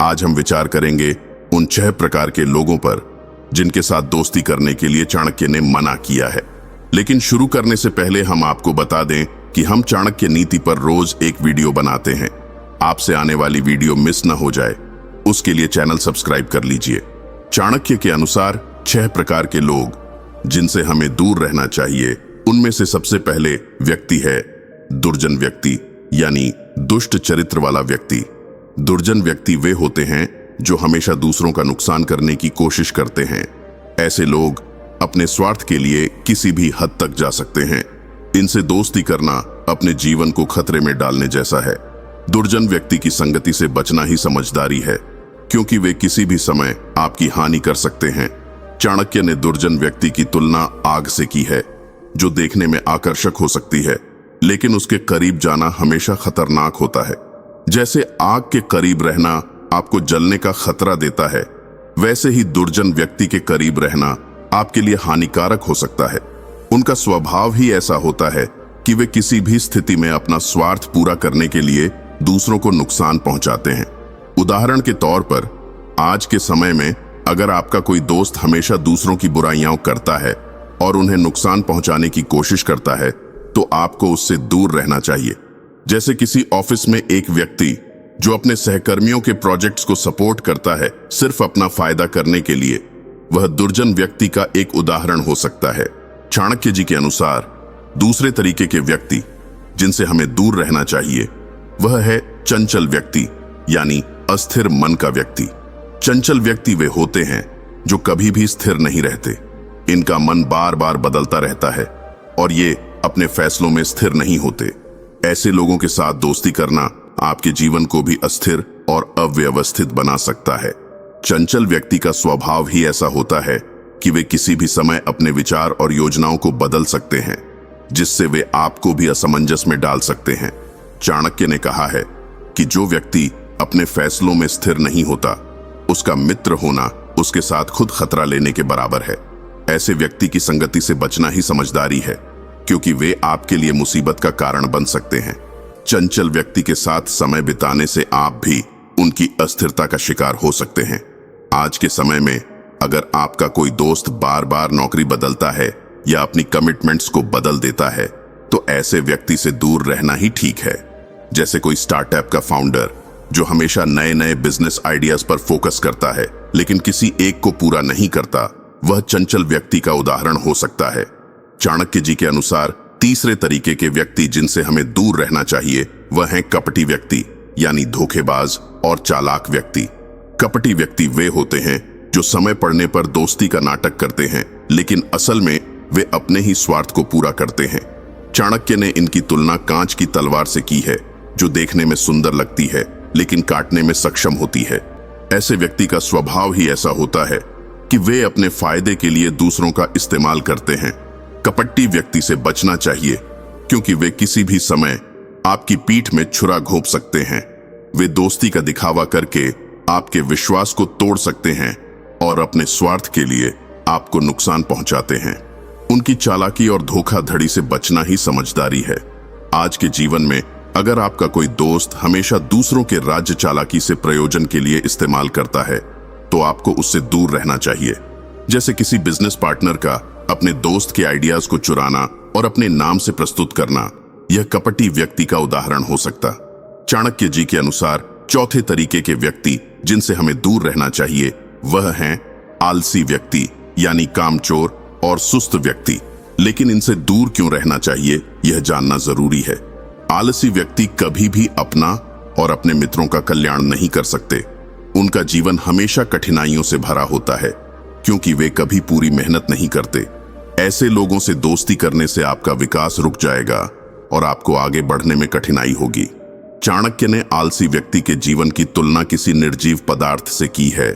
[SPEAKER 1] आज हम विचार करेंगे उन 6 प्रकार के लोगों पर जिनके साथ दोस्ती करने के लिए चाणक्य ने मना किया है। लेकिन शुरू करने से पहले हम आपको बता दें कि हम चाणक्य नीति पर रोज एक वीडियो बनाते हैं। आपसे आने वाली वीडियो मिस न हो जाए, उसके लिए चैनल सब्सक्राइब कर लीजिए। चाणक्य के अनुसार 6 प्रकार के लोग जिनसे हमें दूर रहना चाहिए, उनमें से सबसे पहले व्यक्ति है दुर्जन व्यक्ति, यानी दुष्ट चरित्र वाला व्यक्ति। दुर्जन व्यक्ति वे होते हैं जो हमेशा दूसरों का नुकसान करने की कोशिश करते हैं। ऐसे लोग अपने स्वार्थ के लिए किसी भी हद तक जा सकते हैं। इनसे दोस्ती करना अपने जीवन को खतरे में डालने जैसा है। दुर्जन व्यक्ति की संगति से बचना ही समझदारी है, क्योंकि वे किसी भी समय आपकी हानि कर सकते हैं। चाणक्य ने दुर्जन व्यक्ति की तुलना आग से की है, जो देखने में आकर्षक हो सकती है, लेकिन उसके करीब जाना हमेशा खतरनाक होता है। जैसे आग के करीब रहना आपको जलने का खतरा देता है, वैसे ही दुर्जन व्यक्ति के करीब रहना आपके लिए हानिकारक हो सकता है। उनका स्वभाव ही ऐसा होता है कि वे किसी भी स्थिति में अपना स्वार्थ पूरा करने के लिए दूसरों को नुकसान पहुंचाते हैं। उदाहरण के तौर पर, आज के समय में अगर आपका कोई दोस्त हमेशा दूसरों की बुराइयां करता है और उन्हें नुकसान पहुंचाने की कोशिश करता है, तो आपको उससे दूर रहना चाहिए। जैसे किसी ऑफिस में एक व्यक्ति जो अपने सहकर्मियों के प्रोजेक्ट्स को सपोर्ट करता है सिर्फ अपना फायदा करने के लिए, वह दुर्जन व्यक्ति का एक उदाहरण हो सकता है। चाणक्य जी के अनुसार दूसरे तरीके के व्यक्ति जिनसे हमें दूर रहना चाहिए, वह है चंचल व्यक्ति, यानी अस्थिर मन का व्यक्ति। चंचल व्यक्ति वे होते हैं जो कभी भी स्थिर नहीं रहते। इनका मन बार बार बदलता रहता है और ये अपने फैसलों में स्थिर नहीं होते। ऐसे लोगों के साथ दोस्ती करना आपके जीवन को भी अस्थिर और अव्यवस्थित बना सकता है। चंचल व्यक्ति का स्वभाव ही ऐसा होता है कि वे किसी भी समय अपने विचार और योजनाओं को बदल सकते हैं, जिससे वे आपको भी असमंजस में डाल सकते हैं। चाणक्य ने कहा है कि जो व्यक्ति अपने फैसलों में स्थिर नहीं होता, उसका मित्र होना उसके साथ खुद खतरा लेने के बराबर है। ऐसे व्यक्ति की संगति से बचना ही समझदारी है, क्योंकि वे आपके लिए मुसीबत का कारण बन सकते हैं। चंचल व्यक्ति के साथ समय बिताने से आप भी उनकी अस्थिरता का शिकार हो सकते हैं। आज के समय में अगर आपका कोई दोस्त बार बार नौकरी बदलता है या अपनी कमिटमेंट्स को बदल देता है, तो ऐसे व्यक्ति से दूर रहना ही ठीक है। जैसे कोई स्टार्टअप का फाउंडर जो हमेशा नए नए बिजनेस आइडियाज पर फोकस करता है लेकिन किसी एक को पूरा नहीं करता, वह चंचल व्यक्ति का उदाहरण हो सकता है। चाणक्य जी के अनुसार तीसरे तरीके के व्यक्ति जिनसे हमें दूर रहना चाहिए, वह हैं कपटी व्यक्ति, यानी धोखेबाज और चालाक व्यक्ति। कपटी व्यक्ति वे होते हैं जो समय पड़ने पर दोस्ती का नाटक करते हैं, लेकिन असल में वे अपने ही स्वार्थ को पूरा करते हैं। चाणक्य ने इनकी तुलना कांच की तलवार से की है, जो देखने में सुंदर लगती है लेकिन काटने में सक्षम होती है। ऐसे व्यक्ति का स्वभाव ही ऐसा होता है कि वे अपने फायदे के लिए दूसरों का इस्तेमाल करते हैं। कपटी व्यक्ति से बचना चाहिए, क्योंकि वे किसी भी समय आपकी पीठ में छुरा घोंप सकते हैं। वे दोस्ती का दिखावा करके आपके विश्वास को तोड़ सकते हैं और अपने स्वार्थ के लिए आपको नुकसान पहुंचाते हैं। उनकी चालाकी और धोखाधड़ी से बचना ही समझदारी है। आज के जीवन में अगर आपका कोई दोस्त हमेशा दूसरों के राज्य चालाकी से प्रयोजन के लिए इस्तेमाल करता है, तो आपको उससे दूर रहना चाहिए। जैसे किसी बिजनेस पार्टनर का अपने दोस्त के आइडियाज को चुराना और अपने नाम से प्रस्तुत करना, यह कपटी व्यक्ति का उदाहरण हो सकता। चाणक्य जी के अनुसार चौथे तरीके के व्यक्ति जिनसे हमें दूर रहना चाहिए, वह हैं आलसी व्यक्ति, यानी कामचोर और सुस्त व्यक्ति। लेकिन इनसे दूर क्यों रहना चाहिए, यह जानना जरूरी है। आलसी व्यक्ति कभी भी अपना और अपने मित्रों का कल्याण नहीं कर सकते। उनका जीवन हमेशा कठिनाइयों से भरा होता है, क्योंकि वे कभी पूरी मेहनत नहीं करते। ऐसे लोगों से दोस्ती करने से आपका विकास रुक जाएगा और आपको आगे बढ़ने में कठिनाई होगी। चाणक्य ने आलसी व्यक्ति के जीवन की तुलना किसी निर्जीव पदार्थ से की है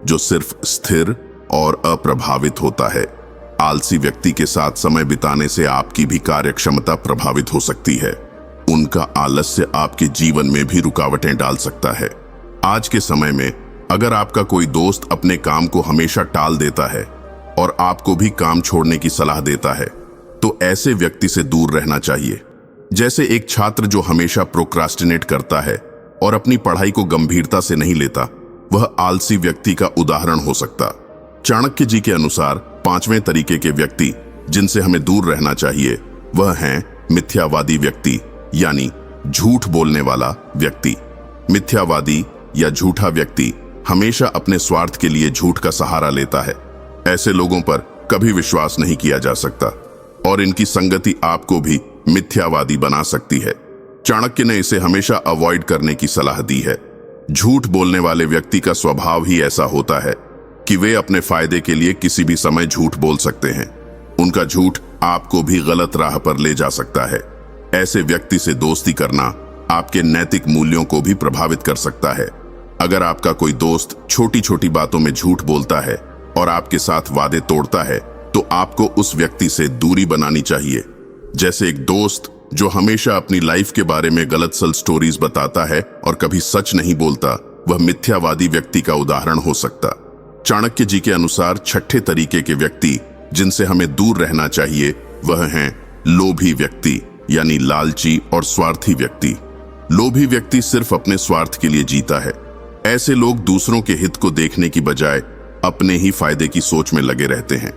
[SPEAKER 1] जो सिर्फ स्थिर और अप्रभावित होता है। आलसी व्यक्ति के साथ समय बिताने से आपकी भी कार्यक्षमता प्रभावित हो सकती है। उनका आलस्य आपके जीवन में भी रुकावटें डाल सकता है। आज के समय में अगर आपका कोई दोस्त अपने काम को हमेशा टाल देता है और आपको भी काम छोड़ने की सलाह देता है, तो ऐसे व्यक्ति से दूर रहना चाहिए। जैसे एक छात्र जो हमेशा प्रोक्रास्टिनेट करता है और अपनी पढ़ाई को गंभीरता से नहीं लेता, वह आलसी व्यक्ति का उदाहरण हो सकता। चाणक्य जी के अनुसार 5वें तरीके के व्यक्ति जिनसे हमें दूर रहना चाहिए वह हैं मिथ्यावादी व्यक्ति, यानी झूठ बोलने वाला व्यक्ति। मिथ्यावादी या झूठा व्यक्ति हमेशा अपने स्वार्थ के लिए झूठ का सहारा लेता है। ऐसे लोगों पर कभी विश्वास नहीं किया जा सकता और इनकी संगति आपको भी मिथ्यावादी बना सकती है। चाणक्य ने इसे हमेशा अवॉइड करने की सलाह दी है। झूठ बोलने वाले व्यक्ति का स्वभाव ही ऐसा होता है कि वे अपने फायदे के लिए किसी भी समय झूठ बोल सकते हैं। उनका झूठ आपको भी गलत राह पर ले जा सकता है। ऐसे व्यक्ति से दोस्ती करना आपके नैतिक मूल्यों को भी प्रभावित कर सकता है। अगर आपका कोई दोस्त छोटी छोटी बातों में झूठ बोलता है और आपके साथ वादे तोड़ता है, तो आपको उस व्यक्ति से दूरी बनानी चाहिए। जैसे एक दोस्त जो हमेशा अपनी लाइफ के बारे में गलत सल स्टोरीज बताता है और कभी सच नहीं बोलता, वह मिथ्यावादी व्यक्ति का उदाहरण हो सकता। चाणक्य जी के अनुसार 6ठे तरीके के व्यक्ति जिनसे हमें दूर रहना चाहिए वह हैं लोभी व्यक्ति, यानी लालची और स्वार्थी व्यक्ति। लोभी व्यक्ति सिर्फ अपने स्वार्थ के लिए जीता है। ऐसे लोग दूसरों के हित को देखने की बजाय अपने ही फायदे की सोच में लगे रहते हैं।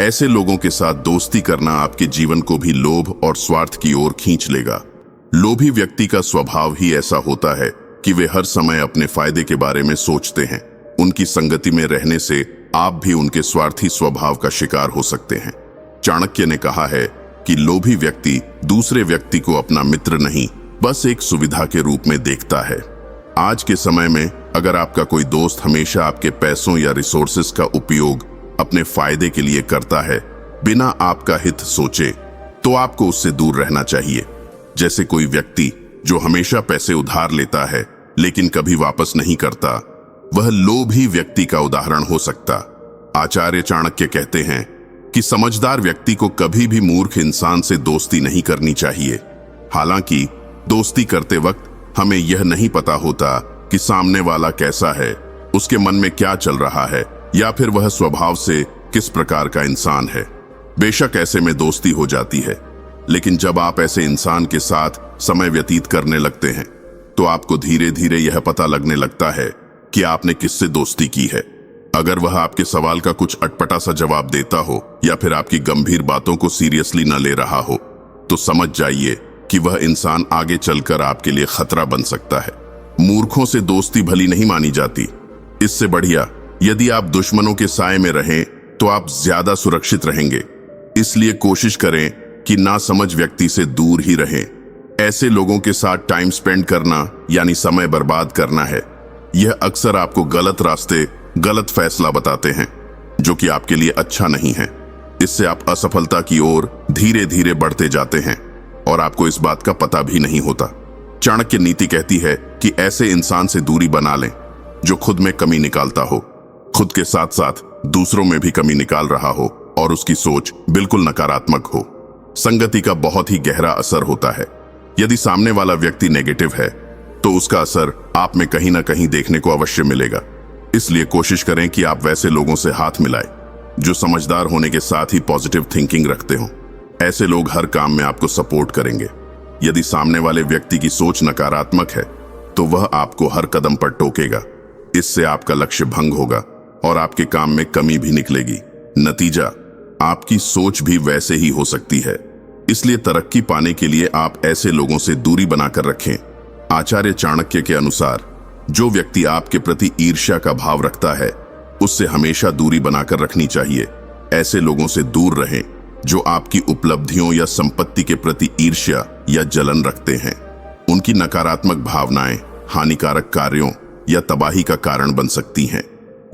[SPEAKER 1] ऐसे लोगों के साथ दोस्ती करना आपके जीवन को भी लोभ और स्वार्थ की ओर खींच लेगा। लोभी व्यक्ति का स्वभाव ही ऐसा होता है कि वे हर समय अपने फायदे के बारे में सोचते हैं। उनकी संगति में रहने से आप भी उनके स्वार्थी स्वभाव का शिकार हो सकते हैं। चाणक्य ने कहा है कि लोभी व्यक्ति दूसरे व्यक्ति को अपना मित्र नहीं, बस एक सुविधा के रूप में देखता है। आज के समय में अगर आपका कोई दोस्त हमेशा आपके पैसों या रिसोर्सेस का उपयोग अपने फायदे के लिए करता है बिना आपका हित सोचे, तो आपको उससे दूर रहना चाहिए। जैसे कोई व्यक्ति जो हमेशा पैसे उधार लेता है लेकिन कभी वापस नहीं करता, वह लोभी व्यक्ति का उदाहरण हो सकता। आचार्य चाणक्य कहते हैं कि समझदार व्यक्ति को कभी भी मूर्ख इंसान से दोस्ती नहीं करनी चाहिए। हालांकि दोस्ती करते वक्त हमें यह नहीं पता होता कि सामने वाला कैसा है, उसके मन में क्या चल रहा है, या फिर वह स्वभाव से किस प्रकार का इंसान है। बेशक ऐसे में दोस्ती हो जाती है, लेकिन जब आप ऐसे इंसान के साथ समय व्यतीत करने लगते हैं तो आपको धीरे धीरे यह पता लगने लगता है कि आपने किससे दोस्ती की है। अगर वह आपके सवाल का कुछ अटपटा सा जवाब देता हो या फिर आपकी गंभीर बातों को सीरियसली न ले रहा हो, तो समझ जाइए कि वह इंसान आगे चलकर आपके लिए खतरा बन सकता है। मूर्खों से दोस्ती भली नहीं मानी जाती। इससे बढ़िया यदि आप दुश्मनों के साए में रहें तो आप ज्यादा सुरक्षित रहेंगे। इसलिए कोशिश करें कि नासमझ व्यक्ति से दूर ही रहें। ऐसे लोगों के साथ टाइम स्पेंड करना यानी समय बर्बाद करना है। यह अक्सर आपको गलत रास्ते, गलत फैसला बताते हैं, जो कि आपके लिए अच्छा नहीं है। इससे आप असफलता की ओर धीरे धीरे बढ़ते जाते हैं और आपको इस बात का पता भी नहीं होता। चाणक्य नीति कहती है कि ऐसे इंसान से दूरी बना लें जो खुद में कमी निकालता हो, खुद के साथ साथ दूसरों में भी कमी निकाल रहा हो और उसकी सोच बिल्कुल नकारात्मक हो। संगति का बहुत ही गहरा असर होता है। यदि सामने वाला व्यक्ति नेगेटिव है तो उसका असर आप में कहीं ना कहीं देखने को अवश्य मिलेगा। इसलिए कोशिश करें कि आप वैसे लोगों से हाथ मिलाएं जो समझदार होने के साथ ही पॉजिटिव थिंकिंग रखते हों। ऐसे लोग हर काम में आपको सपोर्ट करेंगे। यदि सामने वाले व्यक्ति की सोच नकारात्मक है तो वह आपको हर कदम पर टोकेगा। इससे आपका लक्ष्य भंग होगा और आपके काम में कमी भी निकलेगी। नतीजा आपकी सोच भी वैसे ही हो सकती है। इसलिए तरक्की पाने के लिए आप ऐसे लोगों से दूरी बनाकर रखें। आचार्य चाणक्य के अनुसार जो व्यक्ति आपके प्रति ईर्ष्या का भाव रखता है उससे हमेशा दूरी बनाकर रखनी चाहिए। ऐसे लोगों से दूर रहें जो आपकी उपलब्धियों या संपत्ति के प्रति ईर्ष्या या जलन रखते हैं। उनकी नकारात्मक भावनाएं हानिकारक कार्यों या तबाही का कारण बन सकती हैं।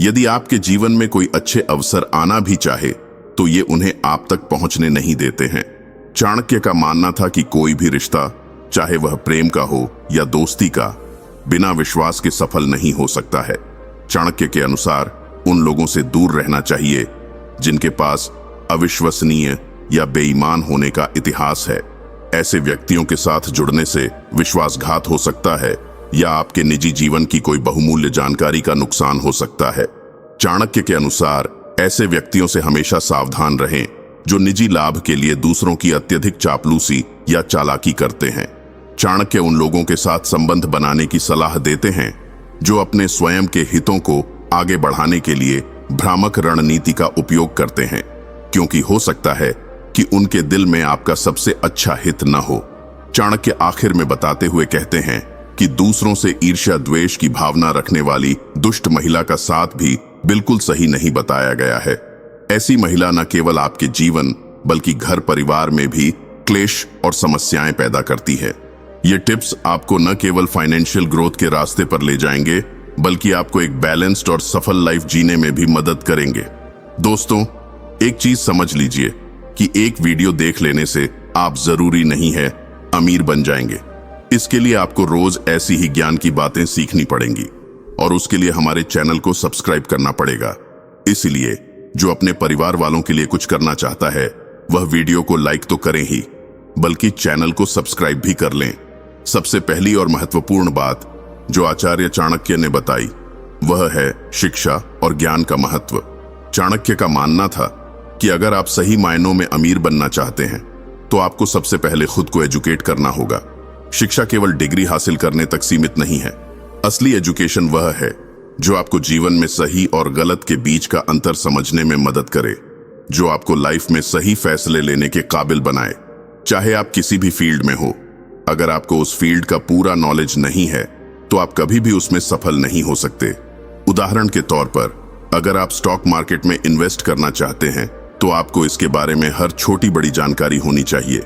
[SPEAKER 1] यदि आपके जीवन में कोई अच्छे अवसर आना भी चाहे तो ये उन्हें आप तक पहुंचने नहीं देते हैं। चाणक्य का मानना था कि कोई भी रिश्ता, चाहे वह प्रेम का हो या दोस्ती का, बिना विश्वास के सफल नहीं हो सकता है। चाणक्य के अनुसार उन लोगों से दूर रहना चाहिए जिनके पास अविश्वसनीय या बेईमान होने का इतिहास है। ऐसे व्यक्तियों के साथ जुड़ने से विश्वासघात हो सकता है या आपके निजी जीवन की कोई बहुमूल्य जानकारी का नुकसान हो सकता है। चाणक्य के अनुसार ऐसे व्यक्तियों से हमेशा सावधान रहें जो निजी लाभ के लिए दूसरों की अत्यधिक चापलूसी या चालाकी करते हैं। चाणक्य उन लोगों के साथ संबंध बनाने की सलाह देते हैं जो अपने स्वयं के हितों को आगे बढ़ाने के लिए भ्रामक रणनीति का उपयोग करते हैं, क्योंकि हो सकता है कि उनके दिल में आपका सबसे अच्छा हित न हो। चाणक्य आखिर में बताते हुए कहते हैं कि दूसरों से ईर्ष्या द्वेष की भावना रखने वाली दुष्ट महिला का साथ भी बिल्कुल सही नहीं बताया गया है। ऐसी महिला न केवल आपके जीवन बल्कि घर परिवार में भी क्लेश और समस्याएं पैदा करती है। ये टिप्स आपको न केवल फाइनेंशियल ग्रोथ के रास्ते पर ले जाएंगे बल्कि आपको एक बैलेंस्ड और सफल लाइफ जीने में भी मदद करेंगे। दोस्तों, एक चीज समझ लीजिए कि एक वीडियो देख लेने से आप जरूरी नहीं है अमीर बन जाएंगे। इसके लिए आपको रोज ऐसी ही ज्ञान की बातें सीखनी पड़ेंगी और उसके लिए हमारे चैनल को सब्सक्राइब करना पड़ेगा। इसलिए जो अपने परिवार वालों के लिए कुछ करना चाहता है वह वीडियो को लाइक तो करें ही बल्कि चैनल को सब्सक्राइब भी कर लें। सबसे पहली और महत्वपूर्ण बात जो आचार्य चाणक्य ने बताई वह है शिक्षा और ज्ञान का महत्व। चाणक्य का मानना था कि अगर आप सही मायनों में अमीर बनना चाहते हैं तो आपको सबसे पहले खुद को एजुकेट करना होगा। शिक्षा केवल डिग्री हासिल करने तक सीमित नहीं है। असली एजुकेशन वह है जो आपको जीवन में सही और गलत के बीच का अंतर समझने में मदद करे, जो आपको लाइफ में सही फैसले लेने के काबिल बनाए, चाहे आप किसी भी फील्ड में हो। अगर आपको उस फील्ड का पूरा नॉलेज नहीं है तो आप कभी भी उसमें सफल नहीं हो सकते। उदाहरण के तौर पर, अगर आप स्टॉक मार्केट में इन्वेस्ट करना चाहते हैं तो आपको इसके बारे में हर छोटी बड़ी जानकारी होनी चाहिए।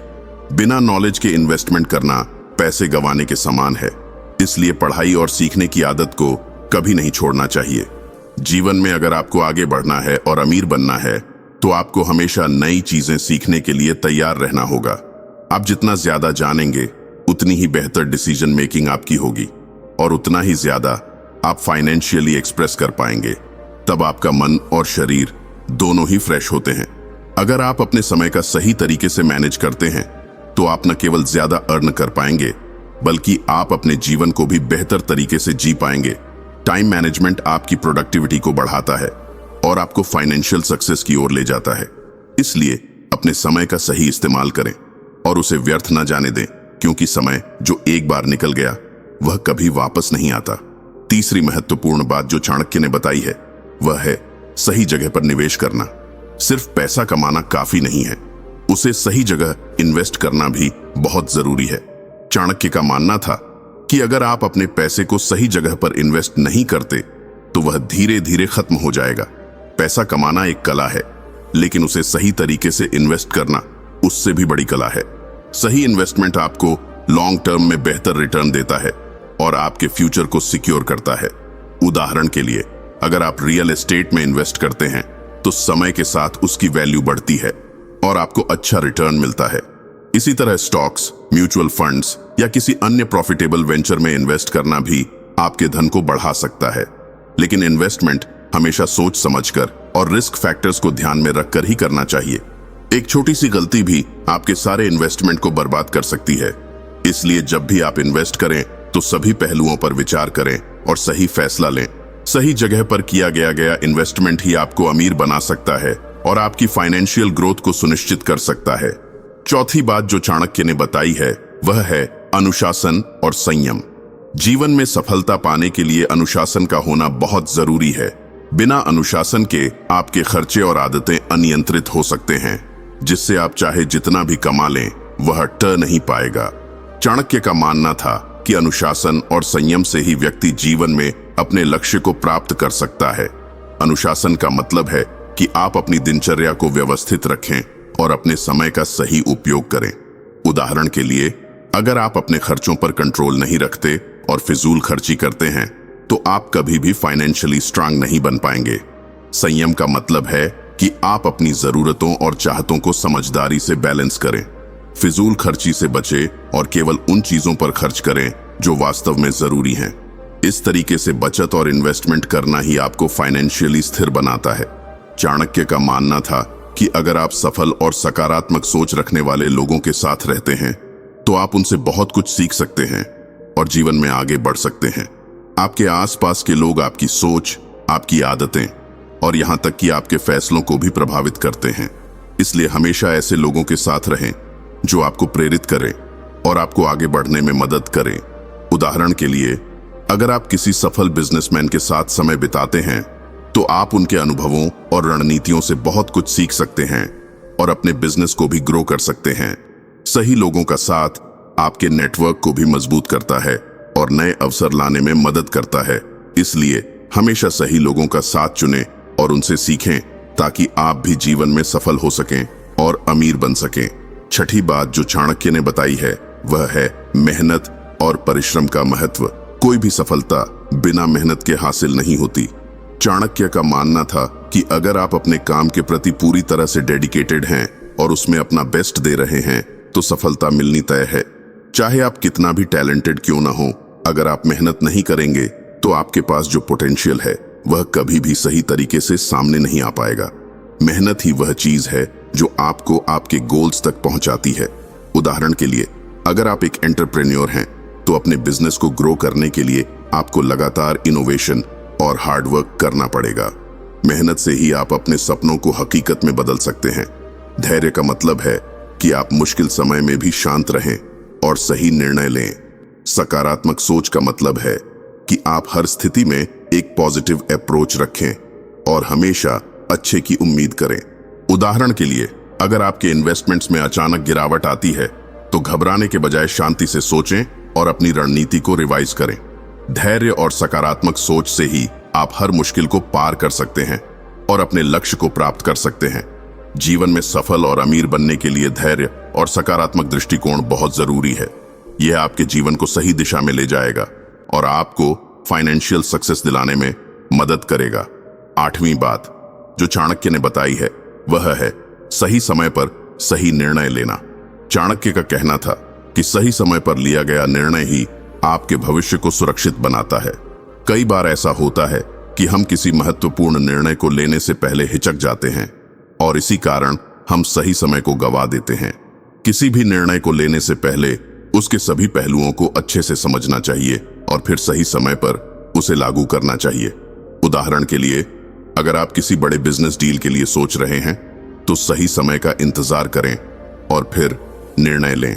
[SPEAKER 1] बिना नॉलेज के इन्वेस्टमेंट करना पैसे गंवाने के समान है। इसलिए पढ़ाई और सीखने की आदत को कभी नहीं छोड़ना चाहिए। जीवन में अगर आपको आगे बढ़ना है और अमीर बनना है तो आपको हमेशा नई चीजें सीखने के लिए तैयार रहना होगा। आप जितना ज्यादा जानेंगे उतनी ही बेहतर डिसीजन मेकिंग आपकी होगी और उतना ही ज्यादा आप फाइनेंशियली एक्सप्रेस कर पाएंगे। तब आपका मन और शरीर दोनों ही फ्रेश होते हैं। अगर आप अपने समय का सही तरीके से मैनेज करते हैं तो आप न केवल ज्यादा अर्न कर पाएंगे बल्कि आप अपने जीवन को भी बेहतर तरीके से जी पाएंगे। टाइम मैनेजमेंट आपकी प्रोडक्टिविटी को बढ़ाता है और आपको फाइनेंशियल सक्सेस की ओर ले जाता है। इसलिए अपने समय का सही इस्तेमाल करें और उसे व्यर्थ न जाने दें, क्योंकि समय जो एक बार निकल गया वह कभी वापस नहीं आता। तीसरी महत्वपूर्ण बात जो चाणक्य ने बताई है वह है सही जगह पर निवेश करना। सिर्फ पैसा कमाना काफी नहीं है, उसे सही जगह इन्वेस्ट करना भी बहुत जरूरी है। चाणक्य का मानना था कि अगर आप अपने पैसे को सही जगह पर इन्वेस्ट नहीं करते तो वह धीरे धीरे खत्म हो जाएगा। पैसा कमाना एक कला है, लेकिन उसे सही तरीके से इन्वेस्ट करना उससे भी बड़ी कला है। सही इन्वेस्टमेंट आपको लॉन्ग टर्म में बेहतर रिटर्न देता है और आपके फ्यूचर को सिक्योर करता है। उदाहरण के लिए, अगर आप रियल एस्टेट में इन्वेस्ट करते हैं तो समय के साथ उसकी वैल्यू बढ़ती है और आपको अच्छा रिटर्न मिलता है। इसी तरह स्टॉक्स, म्यूचुअल फंड्स या किसी अन्य प्रॉफिटेबल वेंचर में इन्वेस्ट करना भी आपके धन को बढ़ा सकता है। लेकिन इन्वेस्टमेंट हमेशा सोच समझकर और रिस्क फैक्टर्स को ध्यान में रखकर ही करना चाहिए। एक छोटी सी गलती भी आपके सारे इन्वेस्टमेंट को बर्बाद कर सकती है। इसलिए जब भी आप इन्वेस्ट करें तो सभी पहलुओं पर विचार करें और सही फैसला लें। सही जगह पर किया गया इन्वेस्टमेंट ही आपको अमीर बना सकता है और आपकी फाइनेंशियल ग्रोथ को सुनिश्चित कर सकता है। चौथी बात जो चाणक्य ने बताई है वह है अनुशासन और संयम। जीवन में सफलता पाने के लिए अनुशासन का होना बहुत जरूरी है। बिना अनुशासन के आपके खर्चे और आदतें अनियंत्रित हो सकते हैं, जिससे आप चाहे जितना भी कमा लें वह ट नहीं पाएगा। चाणक्य का मानना था कि अनुशासन और संयम से ही व्यक्ति जीवन में अपने लक्ष्य को प्राप्त कर सकता है। अनुशासन का मतलब है कि आप अपनी दिनचर्या को व्यवस्थित रखें और अपने समय का सही उपयोग करें। उदाहरण के लिए, अगर आप अपने खर्चों पर कंट्रोल नहीं रखते और फिजूल खर्ची करते हैं तो आप कभी भी फाइनेंशियली स्ट्रांग नहीं बन पाएंगे। संयम का मतलब है कि आप अपनी जरूरतों और चाहतों को समझदारी से बैलेंस करें। फिजूल खर्ची से बचें और केवल उन चीजों पर खर्च करें जो वास्तव में जरूरी हैं। इस तरीके से बचत और इन्वेस्टमेंट करना ही आपको फाइनेंशियली स्थिर बनाता है। चाणक्य का मानना था कि अगर आप सफल और सकारात्मक सोच रखने वाले लोगों के साथ रहते हैं तो आप उनसे बहुत कुछ सीख सकते हैं और जीवन में आगे बढ़ सकते हैं। आपके आसपास के लोग आपकी सोच, आपकी आदतें और यहां तक कि आपके फैसलों को भी प्रभावित करते हैं। इसलिए हमेशा ऐसे लोगों के साथ रहें जो आपको प्रेरित करें और आपको आगे बढ़ने में मदद करें। उदाहरण के लिए, अगर आप किसी सफल बिजनेसमैन के साथ समय बिताते हैं तो आप उनके अनुभवों और रणनीतियों से बहुत कुछ सीख सकते हैं और अपने बिजनेस को भी ग्रो कर सकते हैं। सही लोगों का साथ आपके नेटवर्क को भी मजबूत करता है और नए अवसर लाने में मदद करता है। इसलिए हमेशा सही लोगों का साथ चुनें और उनसे सीखें ताकि आप भी जीवन में सफल हो सकें और अमीर बन सकें। छठी बात जो चाणक्य ने बताई है वह है मेहनत और परिश्रम का महत्व। कोई भी सफलता बिना मेहनत के हासिल नहीं होती। चाणक्य का मानना था कि अगर आप अपने काम के प्रति पूरी तरह से डेडिकेटेड हैं और उसमें अपना बेस्ट दे रहे हैं तो सफलता मिलनी तय है। चाहे आप कितना भी टैलेंटेड क्यों ना हो, अगर आप मेहनत नहीं करेंगे तो आपके पास जो पोटेंशियल है वह कभी भी सही तरीके से सामने नहीं आ पाएगा। मेहनत ही वह चीज है जो आपको आपके गोल्स तक पहुंचाती है। उदाहरण के लिए, अगर आप एक एंटरप्रेन्योर हैं तो अपने बिजनेस को ग्रो करने के लिए आपको लगातार इनोवेशन और हार्डवर्क करना पड़ेगा। मेहनत से ही आप अपने सपनों को हकीकत में बदल सकते हैं। धैर्य का मतलब है कि आप मुश्किल समय में भी शांत रहें और सही निर्णय लें। सकारात्मक सोच का मतलब है कि आप हर स्थिति में एक पॉजिटिव अप्रोच रखें और हमेशा अच्छे की उम्मीद करें। उदाहरण के लिए, अगर आपके इन्वेस्टमेंट्स में अचानक गिरावट आती है तो घबराने के बजाय शांति से सोचें और अपनी रणनीति को रिवाइज करें। धैर्य और सकारात्मक सोच से ही आप हर मुश्किल को पार कर सकते हैं और अपने लक्ष्य को प्राप्त कर सकते हैं। जीवन में सफल और अमीर बनने के लिए धैर्य और सकारात्मक दृष्टिकोण बहुत जरूरी है। यह आपके जीवन को सही दिशा में ले जाएगा और आपको फाइनेंशियल सक्सेस दिलाने में मदद करेगा। आठवीं बात जो चाणक्य ने बताई है वह है सही समय पर सही निर्णय लेना। चाणक्य का कहना था कि सही समय पर लिया गया निर्णय ही आपके भविष्य को सुरक्षित बनाता है। कई बार ऐसा होता है कि हम किसी महत्वपूर्ण निर्णय को लेने से पहले हिचक जाते हैं और इसी कारण हम सही समय को गंवा देते हैं। किसी भी निर्णय को लेने से पहले उसके सभी पहलुओं को अच्छे से समझना चाहिए और फिर सही समय पर उसे लागू करना चाहिए। उदाहरण के लिए, अगर आप किसी बड़े बिजनेस डील के लिए सोच रहे हैं तो सही समय का इंतजार करें और फिर निर्णय लें।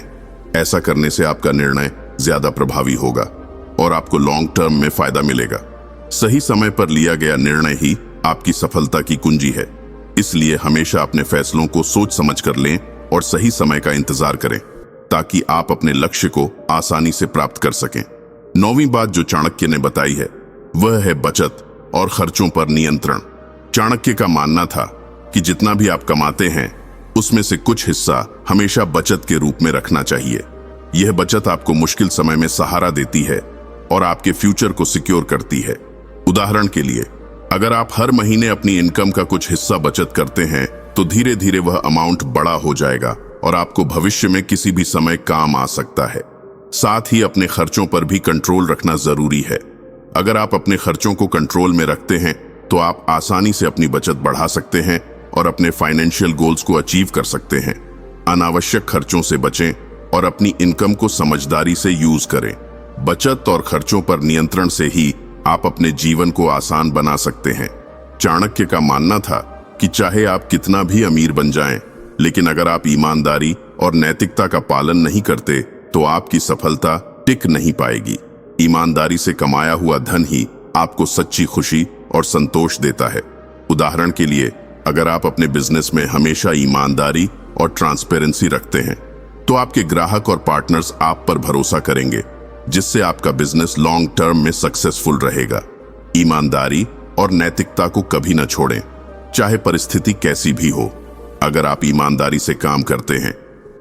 [SPEAKER 1] ऐसा करने से आपका निर्णय ज्यादा प्रभावी होगा और आपको लॉन्ग टर्म में फायदा मिलेगा। सही समय पर लिया गया निर्णय ही आपकी सफलता की कुंजी है। इसलिए हमेशा अपने फैसलों को सोच समझ कर लें और सही समय का इंतजार करें ताकि आप अपने लक्ष्य को आसानी से प्राप्त कर सकें। नौवीं बात जो चाणक्य ने बताई है वह है बचत और खर्चों पर नियंत्रण। चाणक्य का मानना था कि जितना भी आप कमाते हैं उसमें से कुछ हिस्सा हमेशा बचत के रूप में रखना चाहिए। यह बचत आपको मुश्किल समय में सहारा देती है और आपके फ्यूचर को सिक्योर करती है। उदाहरण के लिए, अगर आप हर महीने अपनी इनकम का कुछ हिस्सा बचत करते हैं तो धीरे धीरे वह अमाउंट बड़ा हो जाएगा और आपको भविष्य में किसी भी समय काम आ सकता है। साथ ही अपने खर्चों पर भी कंट्रोल रखना जरूरी है। अगर आप अपने खर्चों को कंट्रोल में रखते हैं तो आप आसानी से अपनी बचत बढ़ा सकते हैं और अपने फाइनेंशियल गोल्स को अचीव कर सकते हैं। अनावश्यक खर्चों से बचें और अपनी इनकम को समझदारी से यूज करें। बचत और खर्चों पर नियंत्रण से ही आप अपने जीवन को आसान बना सकते हैं। चाणक्य का मानना था कि चाहे आप कितना भी अमीर बन जाएं, लेकिन अगर आप ईमानदारी और नैतिकता का पालन नहीं करते तो आपकी सफलता टिक नहीं पाएगी। ईमानदारी से कमाया हुआ धन ही आपको सच्ची खुशी और संतोष देता है। उदाहरण के लिए, अगर आप अपने बिजनेस में हमेशा ईमानदारी और ट्रांसपेरेंसी रखते हैं तो आपके ग्राहक और पार्टनर्स आप पर भरोसा करेंगे, जिससे आपका बिजनेस लॉन्ग टर्म में सक्सेसफुल रहेगा। ईमानदारी और नैतिकता को कभी न छोड़ें, चाहे परिस्थिति कैसी भी हो। अगर आप ईमानदारी से काम करते हैं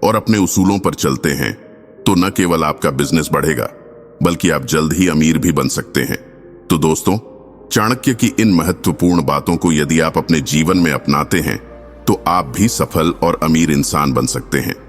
[SPEAKER 1] और अपने उसूलों पर चलते हैं तो न केवल आपका बिजनेस बढ़ेगा बल्कि आप जल्द ही अमीर भी बन सकते हैं। तो दोस्तों, चाणक्य की इन महत्वपूर्ण बातों को यदि आप अपने जीवन में अपनाते हैं तो आप भी सफल और अमीर इंसान बन सकते हैं।